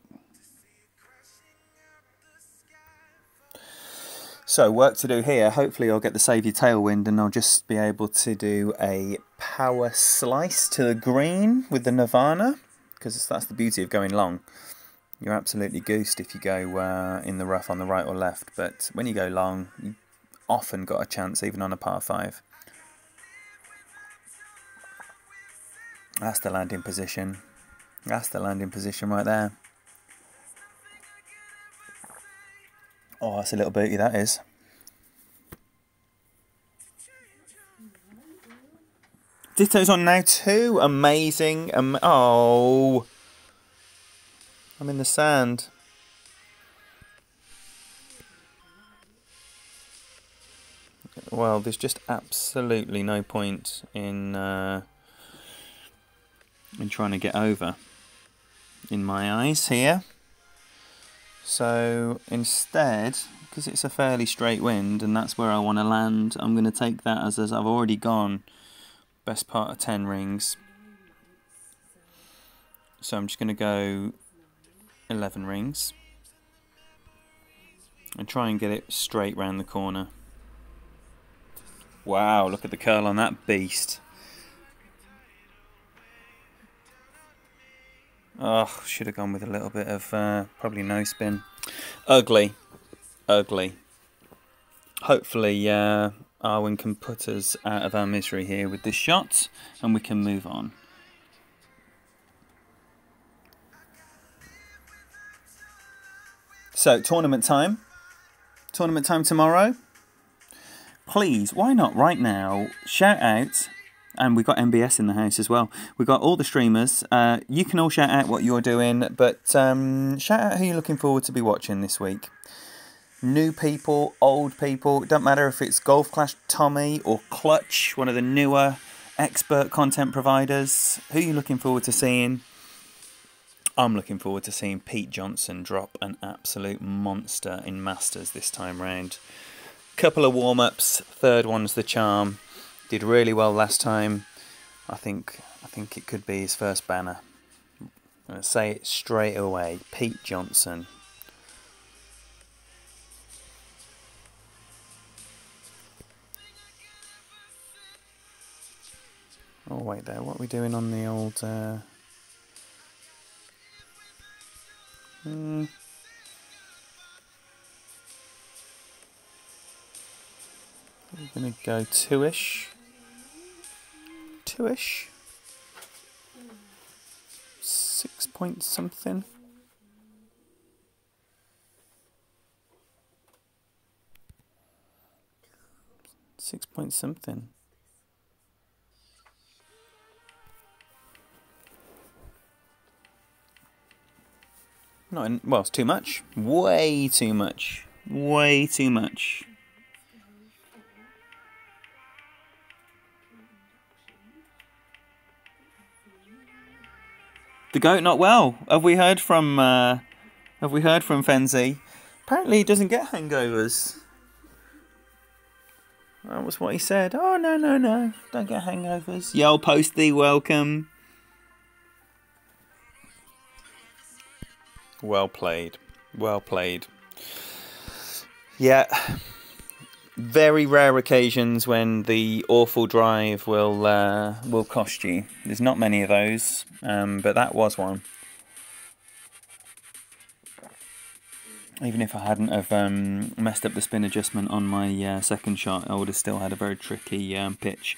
So, work to do here. Hopefully I'll get the Save Your Tailwind and I'll just be able to do a power slice to the green with the Nirvana. Because that's the beauty of going long. You're absolutely goosed if you go in the rough on the right or left. But when you go long, you've often got a chance, even on a par 5. That's the landing position. That's the landing position right there. Oh, that's a little booty, that is. Ditto's on now too. Amazing. Oh. I'm in the sand. Well, there's just absolutely no point in trying to get over, in my eyes here. So instead, because it's a fairly straight wind and that's where I want to land, I'm going to take that as I've already gone best part of 10 rings. So I'm just going to go 11 rings and try and get it straight round the corner. Wow, look at the curl on that beast. Oh, should have gone with a little bit of probably no spin. Ugly. Ugly. Hopefully Arwen can put us out of our misery here with this shot and we can move on. So, tournament time. Tournament time tomorrow. Please, why not right now, shout out, and we've got MBS in the house as well. We've got all the streamers. You can all shout out what you're doing, but shout out who you're looking forward to be watching this week. New people, old people, it doesn't matter if it's Golf Clash Tommy or Clutch, one of the newer expert content providers. Who are you looking forward to seeing? I'm looking forward to seeing Pete Johnson drop an absolute monster in Masters this time round. Couple of warm-ups, third one's the charm. Did really well last time. I think it could be his first banner. I'm going to say it straight away. Pete Johnson. Oh wait there, what are we doing on the old We're going to go two-ish. Two-ish. 6 point something. Six point something. Not in, well, it's too much. Way too much. Way too much. The goat not well. Have we heard from Fenzi? Apparently he doesn't get hangovers. That was what he said. Oh no, don't get hangovers. Yo, Posty, welcome. Well played. Well played. Yeah. Very rare occasions when the awful drive will cost you. There's not many of those, but that was one. Even if I hadn't have messed up the spin adjustment on my second shot, I would have still had a very tricky pitch.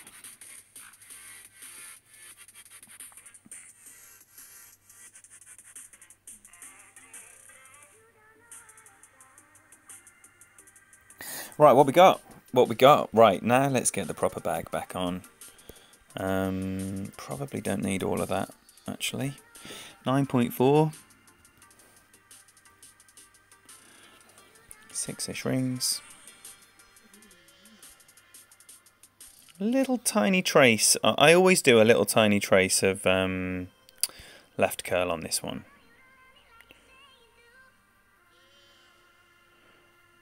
Right, what we got? What we got? Right, now let's get the proper bag back on. Probably don't need all of that, actually. 9.4. 6-ish rings. Little tiny trace. I always do a little tiny trace of left curl on this one.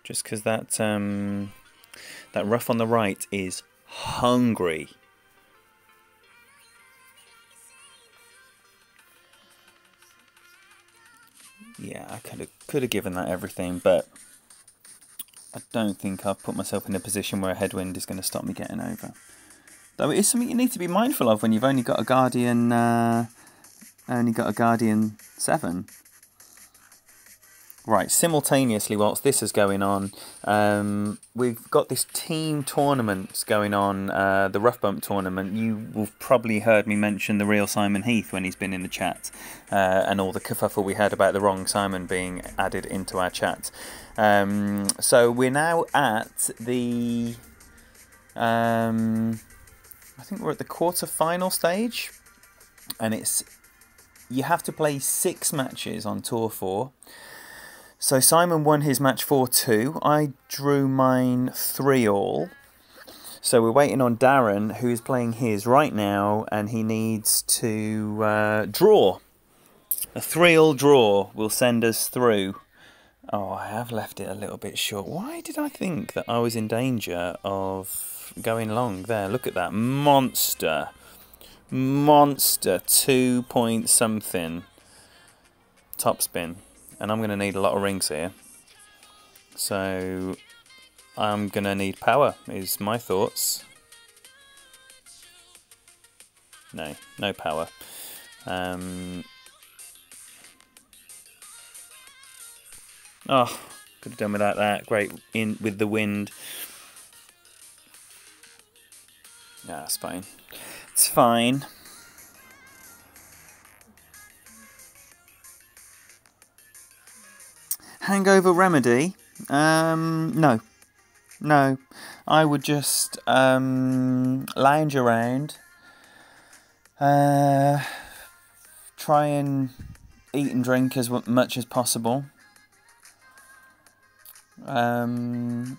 Just because that rough on the right is hungry. Yeah, I could have given that everything, but I don't think I've put myself in a position where a headwind is going to stop me getting over. Though it is something you need to be mindful of when you've only got a Guardian 7. Right, simultaneously whilst this is going on, we've got this team tournament going on, the Rough Bump tournament. You will probably heard me mention the real Simon Heath when he's been in the chat, and all the kerfuffle we had about the wrong Simon being added into our chat. So we're now at the, I think we're at the quarter-final stage, and you have to play 6 matches on Tour 4. So Simon won his match 4-2. I drew mine 3-all. So we're waiting on Darren, who is playing his right now, and he needs to draw. A 3-all draw will send us through. Oh, I have left it a little bit short. Why did I think that I was in danger of going long there? Look at that. Monster. Monster. 2 point something. Top spin. And I'm going to need a lot of rings here. So I'm going to need power, is my thoughts. no power. Oh, could have done without that. Great in with the wind. Yeah, it's fine. It's fine. Hangover remedy? No. No. I would just lounge around. Try and eat and drink as much as possible. And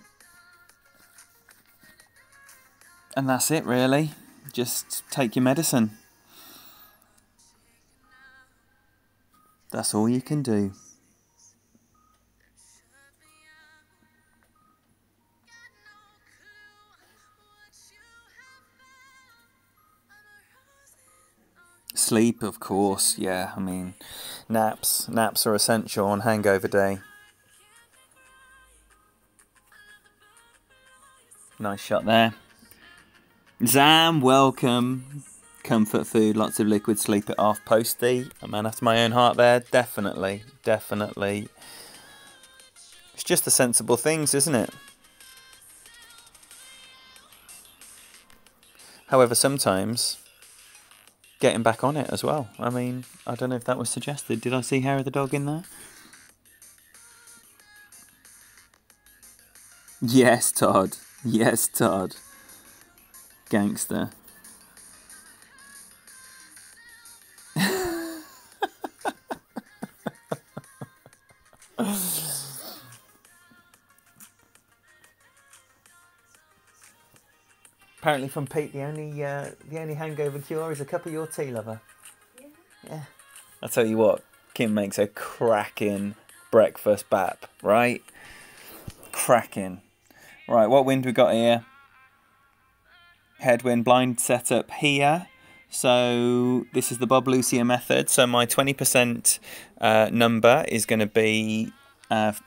that's it, really. Just take your medicine. That's all you can do. Sleep, of course, yeah. I mean, naps are essential on hangover day. Nice shot there. Zam, welcome. Comfort food, lots of liquid, sleep it off. Posty, a man after my own heart there. Definitely. It's just the sensible things, isn't it? However, sometimes getting back on it as well. I mean, I don't know if that was suggested. Did I see Harry the dog in there? Yes, Todd. Yes, Todd. Gangster. Apparently from Pete, the only hangover cure is a cup of your tea, lover. Yeah. I'll tell you what, Kim makes a cracking breakfast bap, right? Cracking. Right, what wind we got here? Headwind blind setup here. So this is the Bob Lucia method. So my 20% number is going to be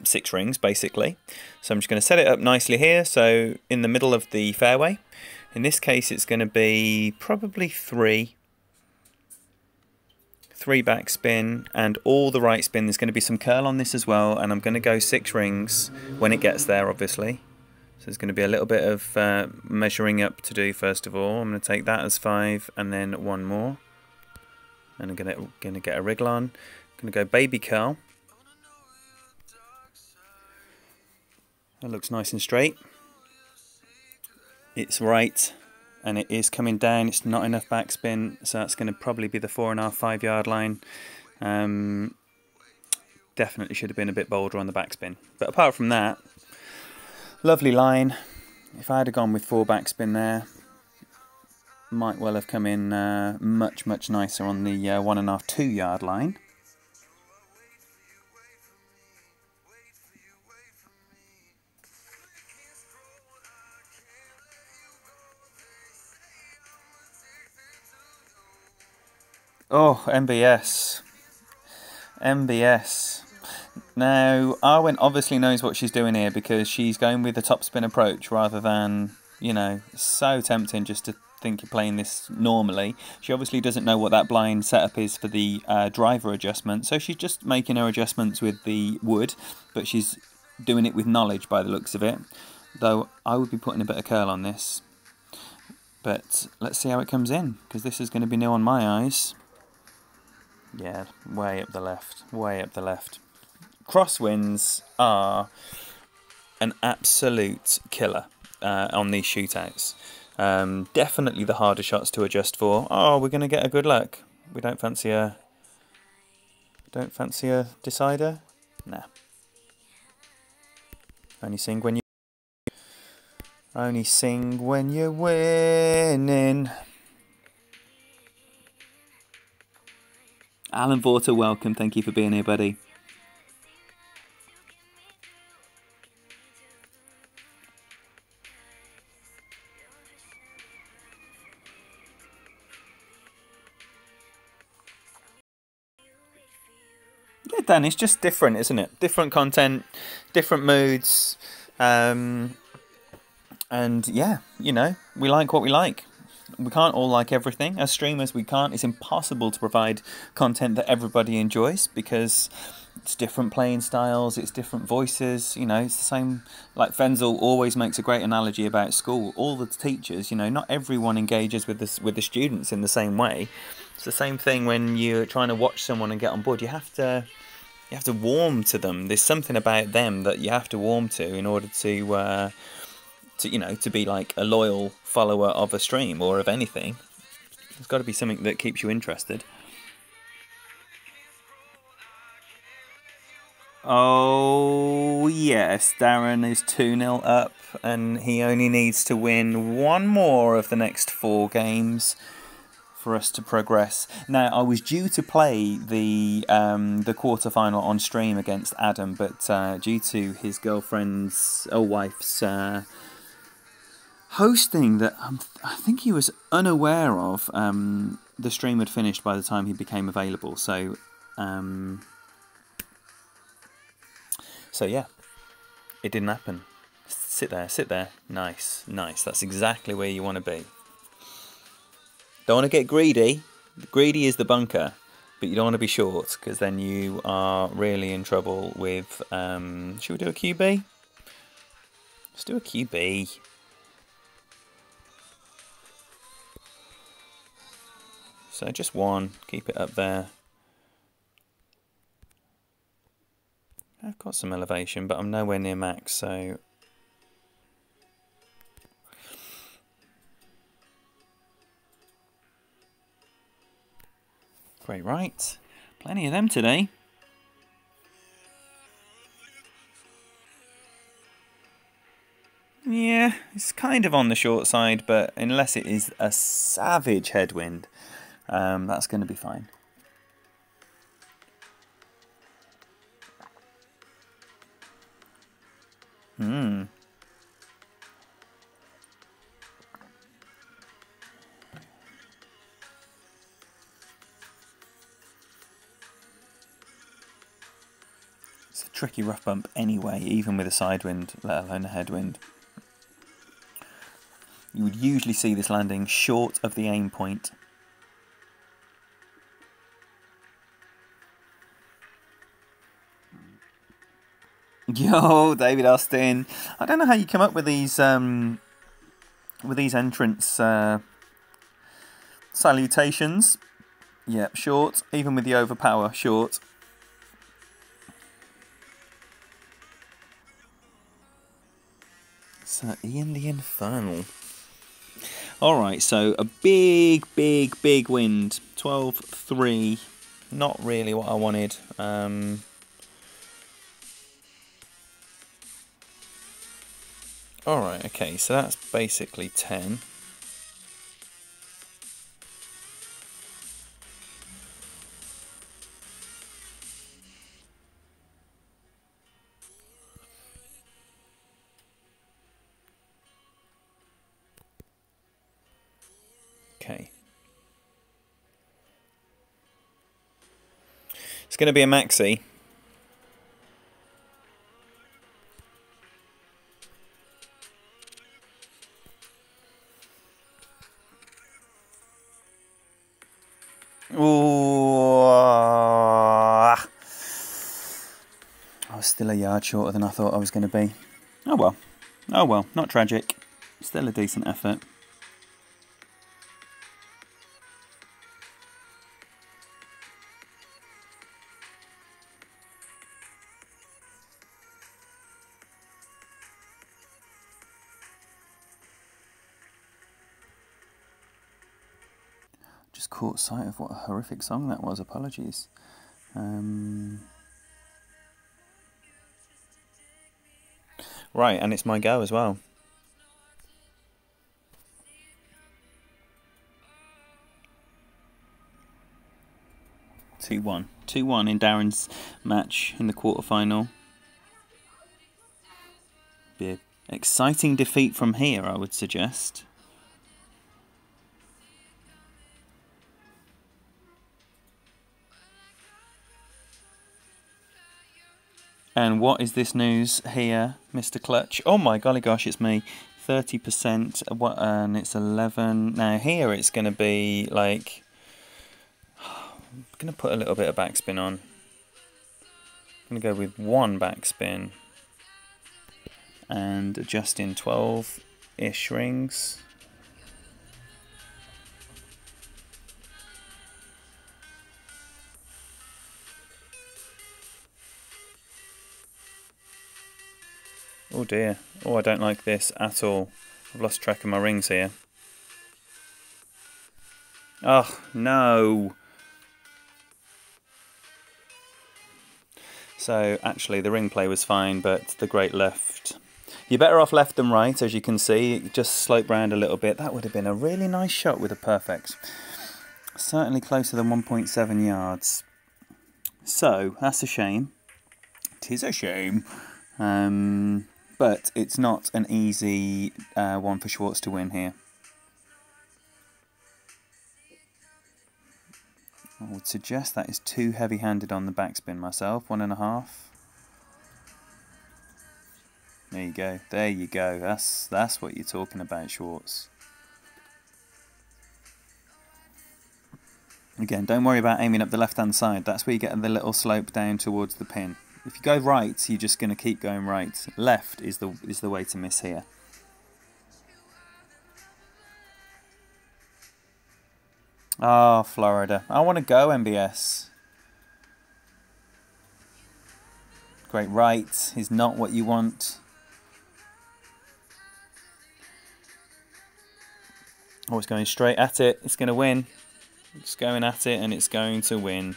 6 rings, basically. So I'm just going to set it up nicely here. So in the middle of the fairway. In this case, it's going to be probably 3 backspin and all the right spin. There's going to be some curl on this as well, and I'm going to go 6 rings when it gets there, obviously. So there's going to be a little bit of measuring up to do first of all. I'm going to take that as 5 and then 1 more. And I'm going to get a wriggle on. I'm going to go baby curl. That looks nice and straight. It's right, and it is coming down. It's not enough backspin, so that's going to probably be the 4.5, 5 yard line. Definitely should have been a bit bolder on the backspin. But apart from that, lovely line. If I had gone with 4 backspin there, might well have come in much nicer on the 1.5, 2 yard line. Oh, MBS. Now, Arwen obviously knows what she's doing here because she's going with the topspin approach rather than, you know, so tempting just to think you're playing this normally. She obviously doesn't know what that blind setup is for the driver adjustment, so she's just making her adjustments with the wood, but she's doing it with knowledge by the looks of it. Though I would be putting a bit of curl on this. But let's see how it comes in, because this is going to be new on my eyes. Yeah, way up the left. Crosswinds are an absolute killer on these shootouts. Definitely the harder shots to adjust for. Oh, we're going to get a good luck. We don't fancy a decider? Nah. Only sing when you're winning. Alan Vorter, welcome. Thank you for being here, buddy. Yeah, Dan, it's just different, isn't it? Different content, different moods. And yeah, you know, we like what we like. We can't all like everything. As streamers, we can't. It's impossible to provide content that everybody enjoys because it's different playing styles, it's different voices. You know, it's the same. Like Fenzel always makes a great analogy about school. All the teachers, you know, not everyone engages with the students in the same way. It's the same thing when you're trying to watch someone and get on board. You have to warm to them. There's something about them that you have to warm to in order to to be like a loyal follower of a stream or of anything. There's got to be something that keeps you interested. Oh yes, Darren is 2-0 up and he only needs to win one more of the next 4 games for us to progress. Now, I was due to play the quarterfinal on stream against Adam, but due to his girlfriend's or wife's hosting that I think he was unaware of, the stream had finished by the time he became available. So yeah, it didn't happen. Sit there. Nice. That's exactly where you want to be. Don't want to get greedy. Greedy is the bunker, but you don't want to be short because then you are really in trouble with. Should we do a QB? Let's do a QB. So just one, keep it up there. I've got some elevation, but I'm nowhere near max, so... Great right. Plenty of them today. Yeah, it's kind of on the short side, but unless it is a savage headwind, that's going to be fine. It's a tricky rough bump anyway, even with a side wind, let alone a headwind. You would usually see this landing short of the aim point. Yo, David Austin. I don't know how you come up with these entrance salutations. Yep, short. Even with the overpower, short. So Ian the Infernal. Alright, so a big wind. 12-3. Not really what I wanted. Alright, okay, so that's basically 10. Okay. It's going to be a maxi. Ooh. I was still a yard shorter than I thought I was going to be. Oh well. Oh well, not tragic. Still a decent effort. Just caught sight of what a horrific song that was. Apologies. Right, and it's my go as well. (2-1). 2-1 in Darren's match in the quarterfinal. Be an exciting defeat from here, I would suggest. And what is this news here, Mr. Clutch? Oh my golly gosh, it's me. 30%, and it's 11. Now here it's going to be like, I'm going to put a little bit of backspin on. I'm going to go with 1 backspin and adjust in 12-ish rings. Oh dear, oh I don't like this at all. I've lost track of my rings here. Oh no! So actually the ring play was fine, but the great left. You're better off left than right, as you can see. It just sloped round a little bit. That would have been a really nice shot with a perfect. Certainly closer than 1.7 yards. So that's a shame. It is a shame. But it's not an easy one for Schwartz to win here. I would suggest that is too heavy-handed on the backspin myself. 1.5. There you go. There you go. That's what you're talking about, Schwartz. Again, don't worry about aiming up the left-hand side. That's where you get the little slope down towards the pin. If you go right, you're just going to keep going right. Left is the way to miss here. Ah, oh, Florida. I want to go, MBS. Great right is not what you want. Oh, it's going straight at it. It's going to win. It's going at it and it's going to win.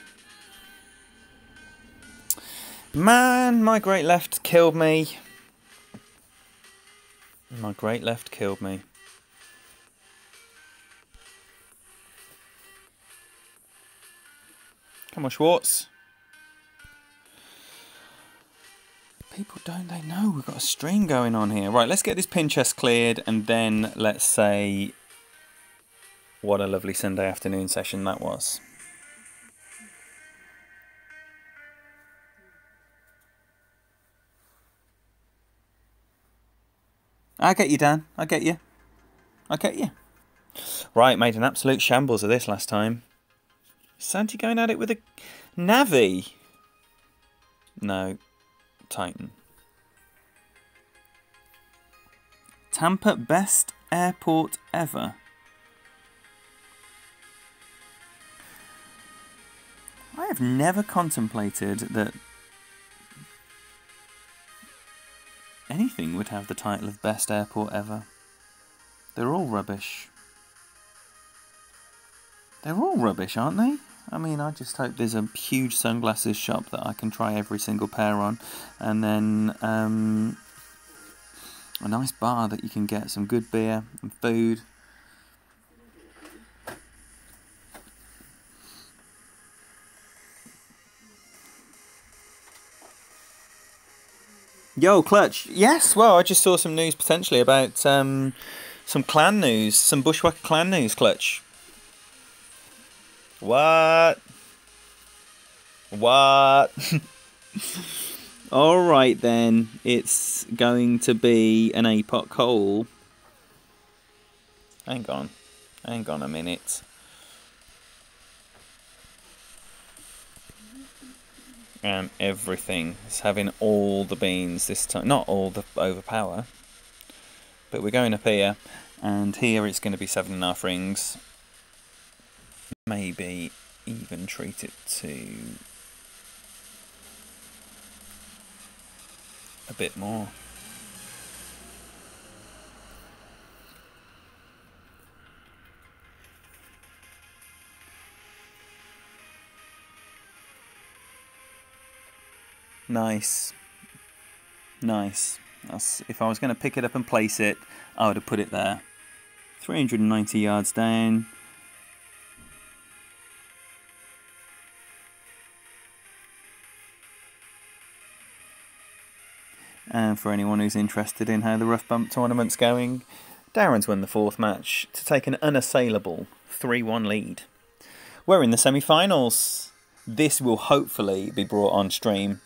Man, my great left killed me. My great left killed me. Come on, Schwartz. People, don't they know we've got a stream going on here? Right, let's get this pin chest cleared and then let's say what a lovely Sunday afternoon session that was. I get you, Dan. I get you. I get you. Right, made an absolute shambles of this last time. Santi going at it with a Navi. No, Titan. Tampa, best airport ever. I have never contemplated that anything would have the title of best airport ever. They're all rubbish. They're all rubbish, aren't they? I mean, I just hope there's a huge sunglasses shop that I can try every single pair on. And then a nice bar that you can get some good beer and food. Yo, Clutch. Yes, well, I just saw some news potentially about some clan news, some Bushwhacker clan news, Clutch. What? What? Alright then, it's going to be an APOC hole. Hang on a minute. And everything is having all the beans this time. Not all the overpower. But we're going up here. And here it's going to be 7.5 rings. Maybe even treat it to a bit more. Nice. Nice. If I was going to pick it up and place it, I would have put it there. 390 yards down. And for anyone who's interested in how the Rough Bump tournament's going, Darren's won the 4th match to take an unassailable 3-1 lead. We're in the semi-finals. This will hopefully be brought on stream.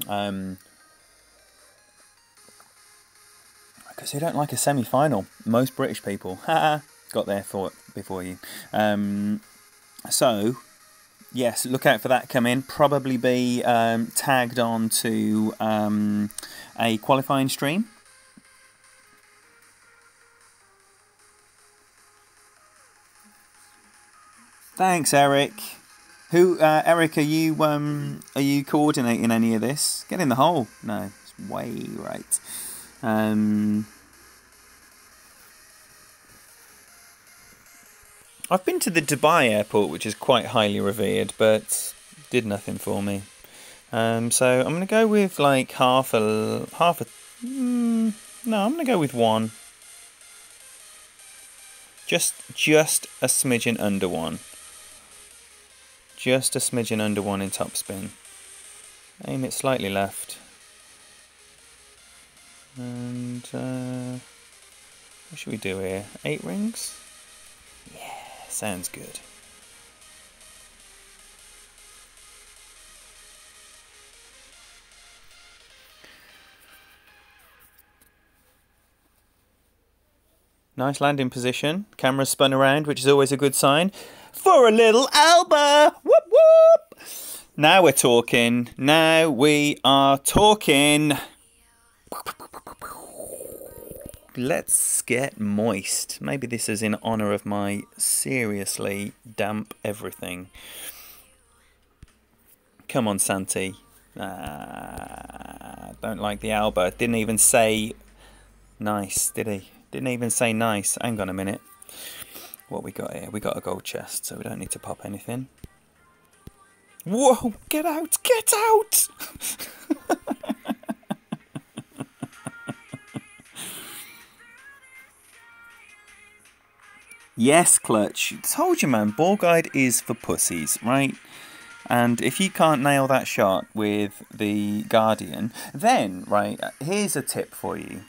I Because they don't like a semi-final. Most British people. Got there before you. So, yes, look out for that come in. Probably be tagged on to a qualifying stream. Thanks, Eric. Eric, are you coordinating any of this? Get in the hole. No, it's way right. I've been to the Dubai airport, which is quite highly revered, but did nothing for me. So I'm going to go with like half a. No, I'm going to go with one. Just a smidgen under one. Just a smidgen under one in topspin. Aim it slightly left. And what should we do here? 8 rings? Yeah, sounds good. Nice landing position. Camera spun around, which is always a good sign. For a little Alba! Whoop whoop! Now we're talking. Now we are talking. Let's get moist. Maybe this is in honour of my seriously damp everything. Come on, Santi. Don't like the Alba. Didn't even say nice, did he? Didn't even say nice. Hang on a minute. What we got here? We got a gold chest, so we don't need to pop anything. Whoa! Get out! Get out! Yes, Clutch. Told you, man. Ball guide is for pussies, right? And if you can't nail that shot with the Guardian, then, right, here's a tip for you.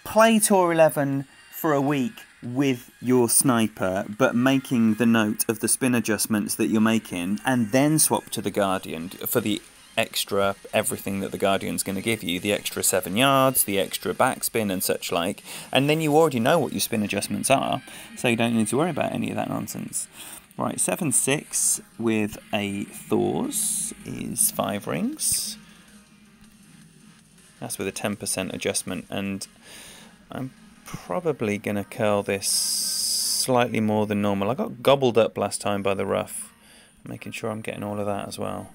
Play Tour 11 for a week with your sniper, but making the note of the spin adjustments that you're making, and then swap to the Guardian for the extra everything that the Guardian's going to give you, the extra 7 yards, the extra backspin and such like, and then you already know what your spin adjustments are, so you don't need to worry about any of that nonsense. Right, 7-6 with a Thors is 5 rings. That's with a 10% adjustment, and I'm probably going to curl this slightly more than normal. I got gobbled up last time by the rough. Making sure I'm getting all of that as well.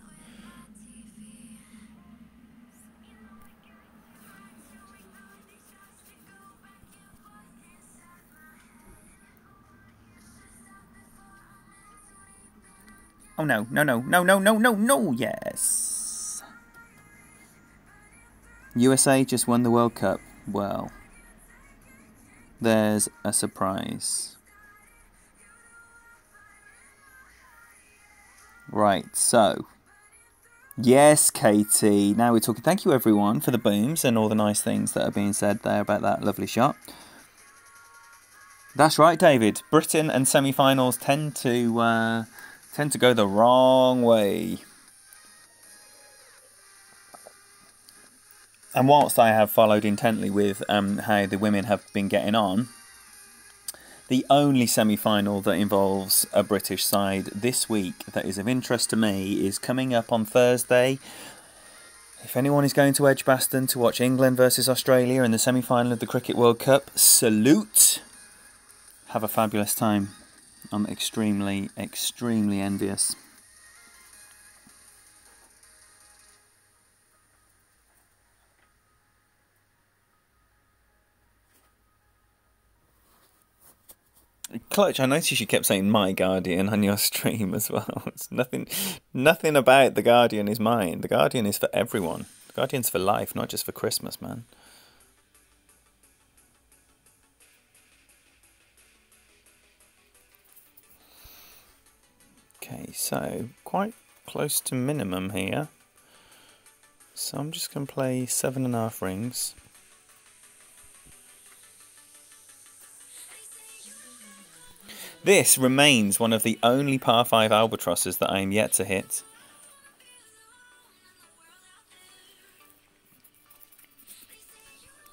Oh no, no, no, no, no, no, no, no, yes. USA just won the World Cup. Well, there's a surprise. Right, so. Yes, Katie. Now we're talking. Thank you, everyone, for the booms and all the nice things that are being said there about that lovely shot. That's right, David. Britain and semi-finals tend to go the wrong way. And whilst I have followed intently with how the women have been getting on, the only semi-final that involves a British side this week that is of interest to me is coming up on Thursday. If anyone is going to Edgbaston to watch England versus Australia in the semi-final of the Cricket World Cup, salute! Have a fabulous time. I'm extremely, extremely envious. Clutch, I noticed you kept saying my Guardian on your stream as well. It's nothing about the Guardian is mine. The Guardian is for everyone. The Guardian's for life, not just for Christmas, man. Okay, so quite close to minimum here. So I'm just going to play 7.5 rings. This remains one of the only par 5 albatrosses that I am yet to hit.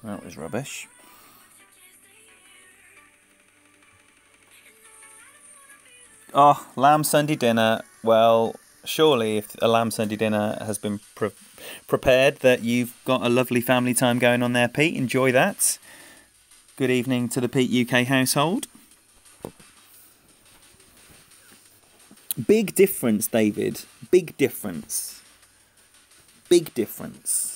That was rubbish. Oh, lamb Sunday dinner. Well, surely if a lamb Sunday dinner has been prepared, that you've got a lovely family time going on there, Pete. Enjoy that. Good evening to the Pete UK household. Big difference, David. Big difference. Big difference.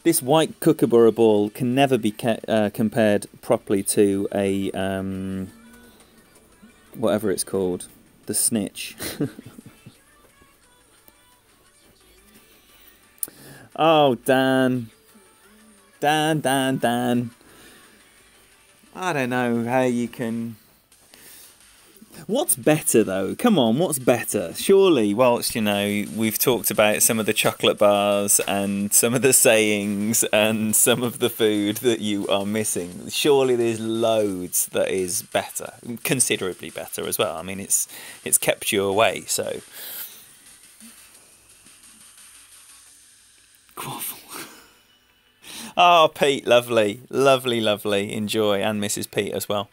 This white kookaburra ball can never be compared properly to a whatever it's called, the snitch. Oh, Dan. Dan. I don't know how you can... What's better, though? Come on, what's better? Surely, whilst, you know, we've talked about some of the chocolate bars and some of the sayings and some of the food that you are missing, surely there's loads that is better, considerably better as well. I mean, it's kept you away, so... Quaffle. Oh, Pete, lovely. Lovely, lovely. Enjoy. And Mrs. Pete as well.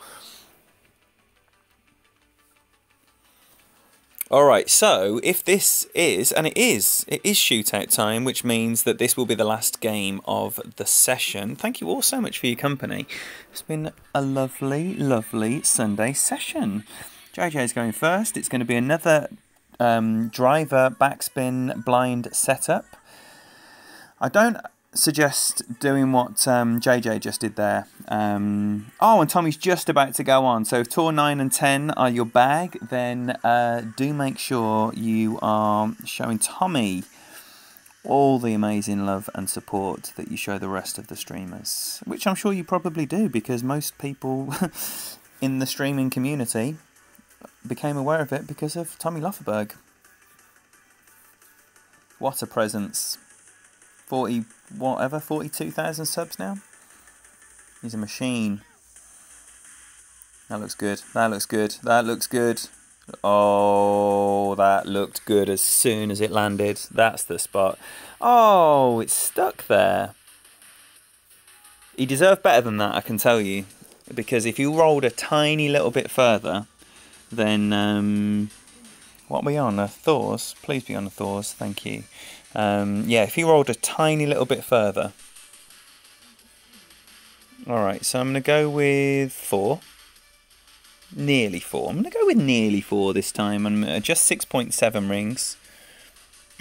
Alright, so if this is, and it is shootout time, which means that this will be the last game of the session. Thank you all so much for your company. It's been a lovely, lovely Sunday session. JJ's going first. It's going to be another driver backspin blind setup. I don't suggest doing what JJ just did there. Oh, and Tommy's just about to go on. So if tour 9 and 10 are your bag, then do make sure you are showing Tommy all the amazing love and support that you show the rest of the streamers, which I'm sure you probably do, because most people in the streaming community became aware of it because of Tommy Lofferberg. What a presence. 42,000 subs now. He's a machine. That looks good. That looks good. That looks good. Oh, that looked good as soon as it landed. That's the spot. Oh, it's stuck there. He deserved better than that, I can tell you. Because if you rolled a tiny little bit further, then... what are we on? A Thors? Please be on a Thors. Thank you. Yeah, if you rolled a tiny little bit further. Alright, so I'm going to go with 4. Nearly 4. I'm going to go with nearly 4 this time. I'm just 6.7 rings.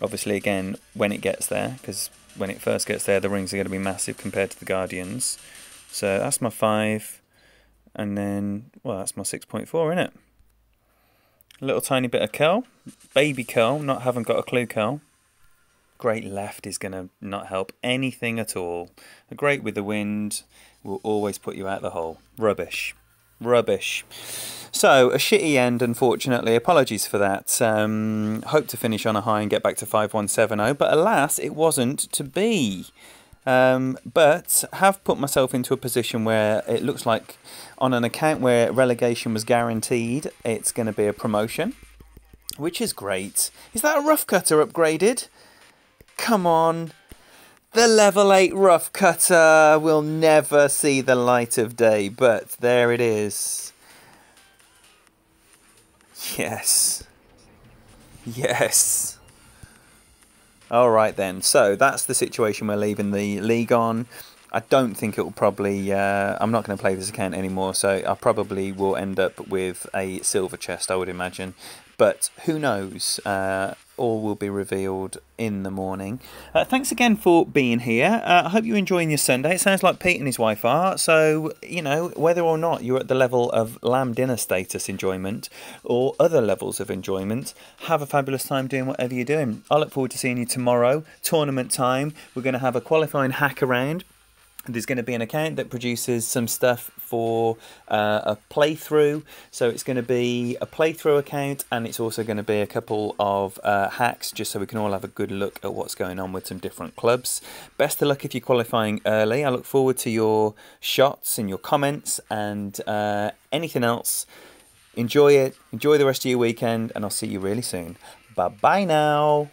Obviously, again, when it gets there, because when it first gets there, the rings are going to be massive compared to the Guardians. So that's my 5. And then, well, that's my 6.4, isn't it? A little tiny bit of curl. Baby curl, not haven't got a clue curl. Great left is going to not help anything at all. A great with the wind will always put you out the hole. Rubbish. Rubbish. So, a shitty end, unfortunately. Apologies for that. Hope to finish on a high and get back to 5170, but alas, it wasn't to be. But have put myself into a position where it looks like on an account where relegation was guaranteed, it's going to be a promotion, which is great. Is that a rough cutter upgraded? Come on. The level 8 rough cutter will never see the light of day, but there it is. Yes. Yes. Alright then, so that's the situation we're leaving the league on. I don't think it will probably... I'm not going to play this account anymore, so I probably will end up with a silver chest, I would imagine. But who knows? All will be revealed in the morning. Thanks again for being here. I hope you're enjoying your Sunday. It sounds like Pete and his wife are. So, you know, whether or not you're at the level of lamb dinner status enjoyment or other levels of enjoyment, have a fabulous time doing whatever you're doing. I look forward to seeing you tomorrow. Tournament time. We're going to have a qualifying hack around. There's going to be an account that produces some stuff for a playthrough. So it's going to be a playthrough account, and it's also going to be a couple of hacks, just so we can all have a good look at what's going on with some different clubs. Best of luck if you're qualifying early. I look forward to your shots and your comments and anything else. Enjoy it. Enjoy the rest of your weekend, and I'll see you really soon. Bye-bye now.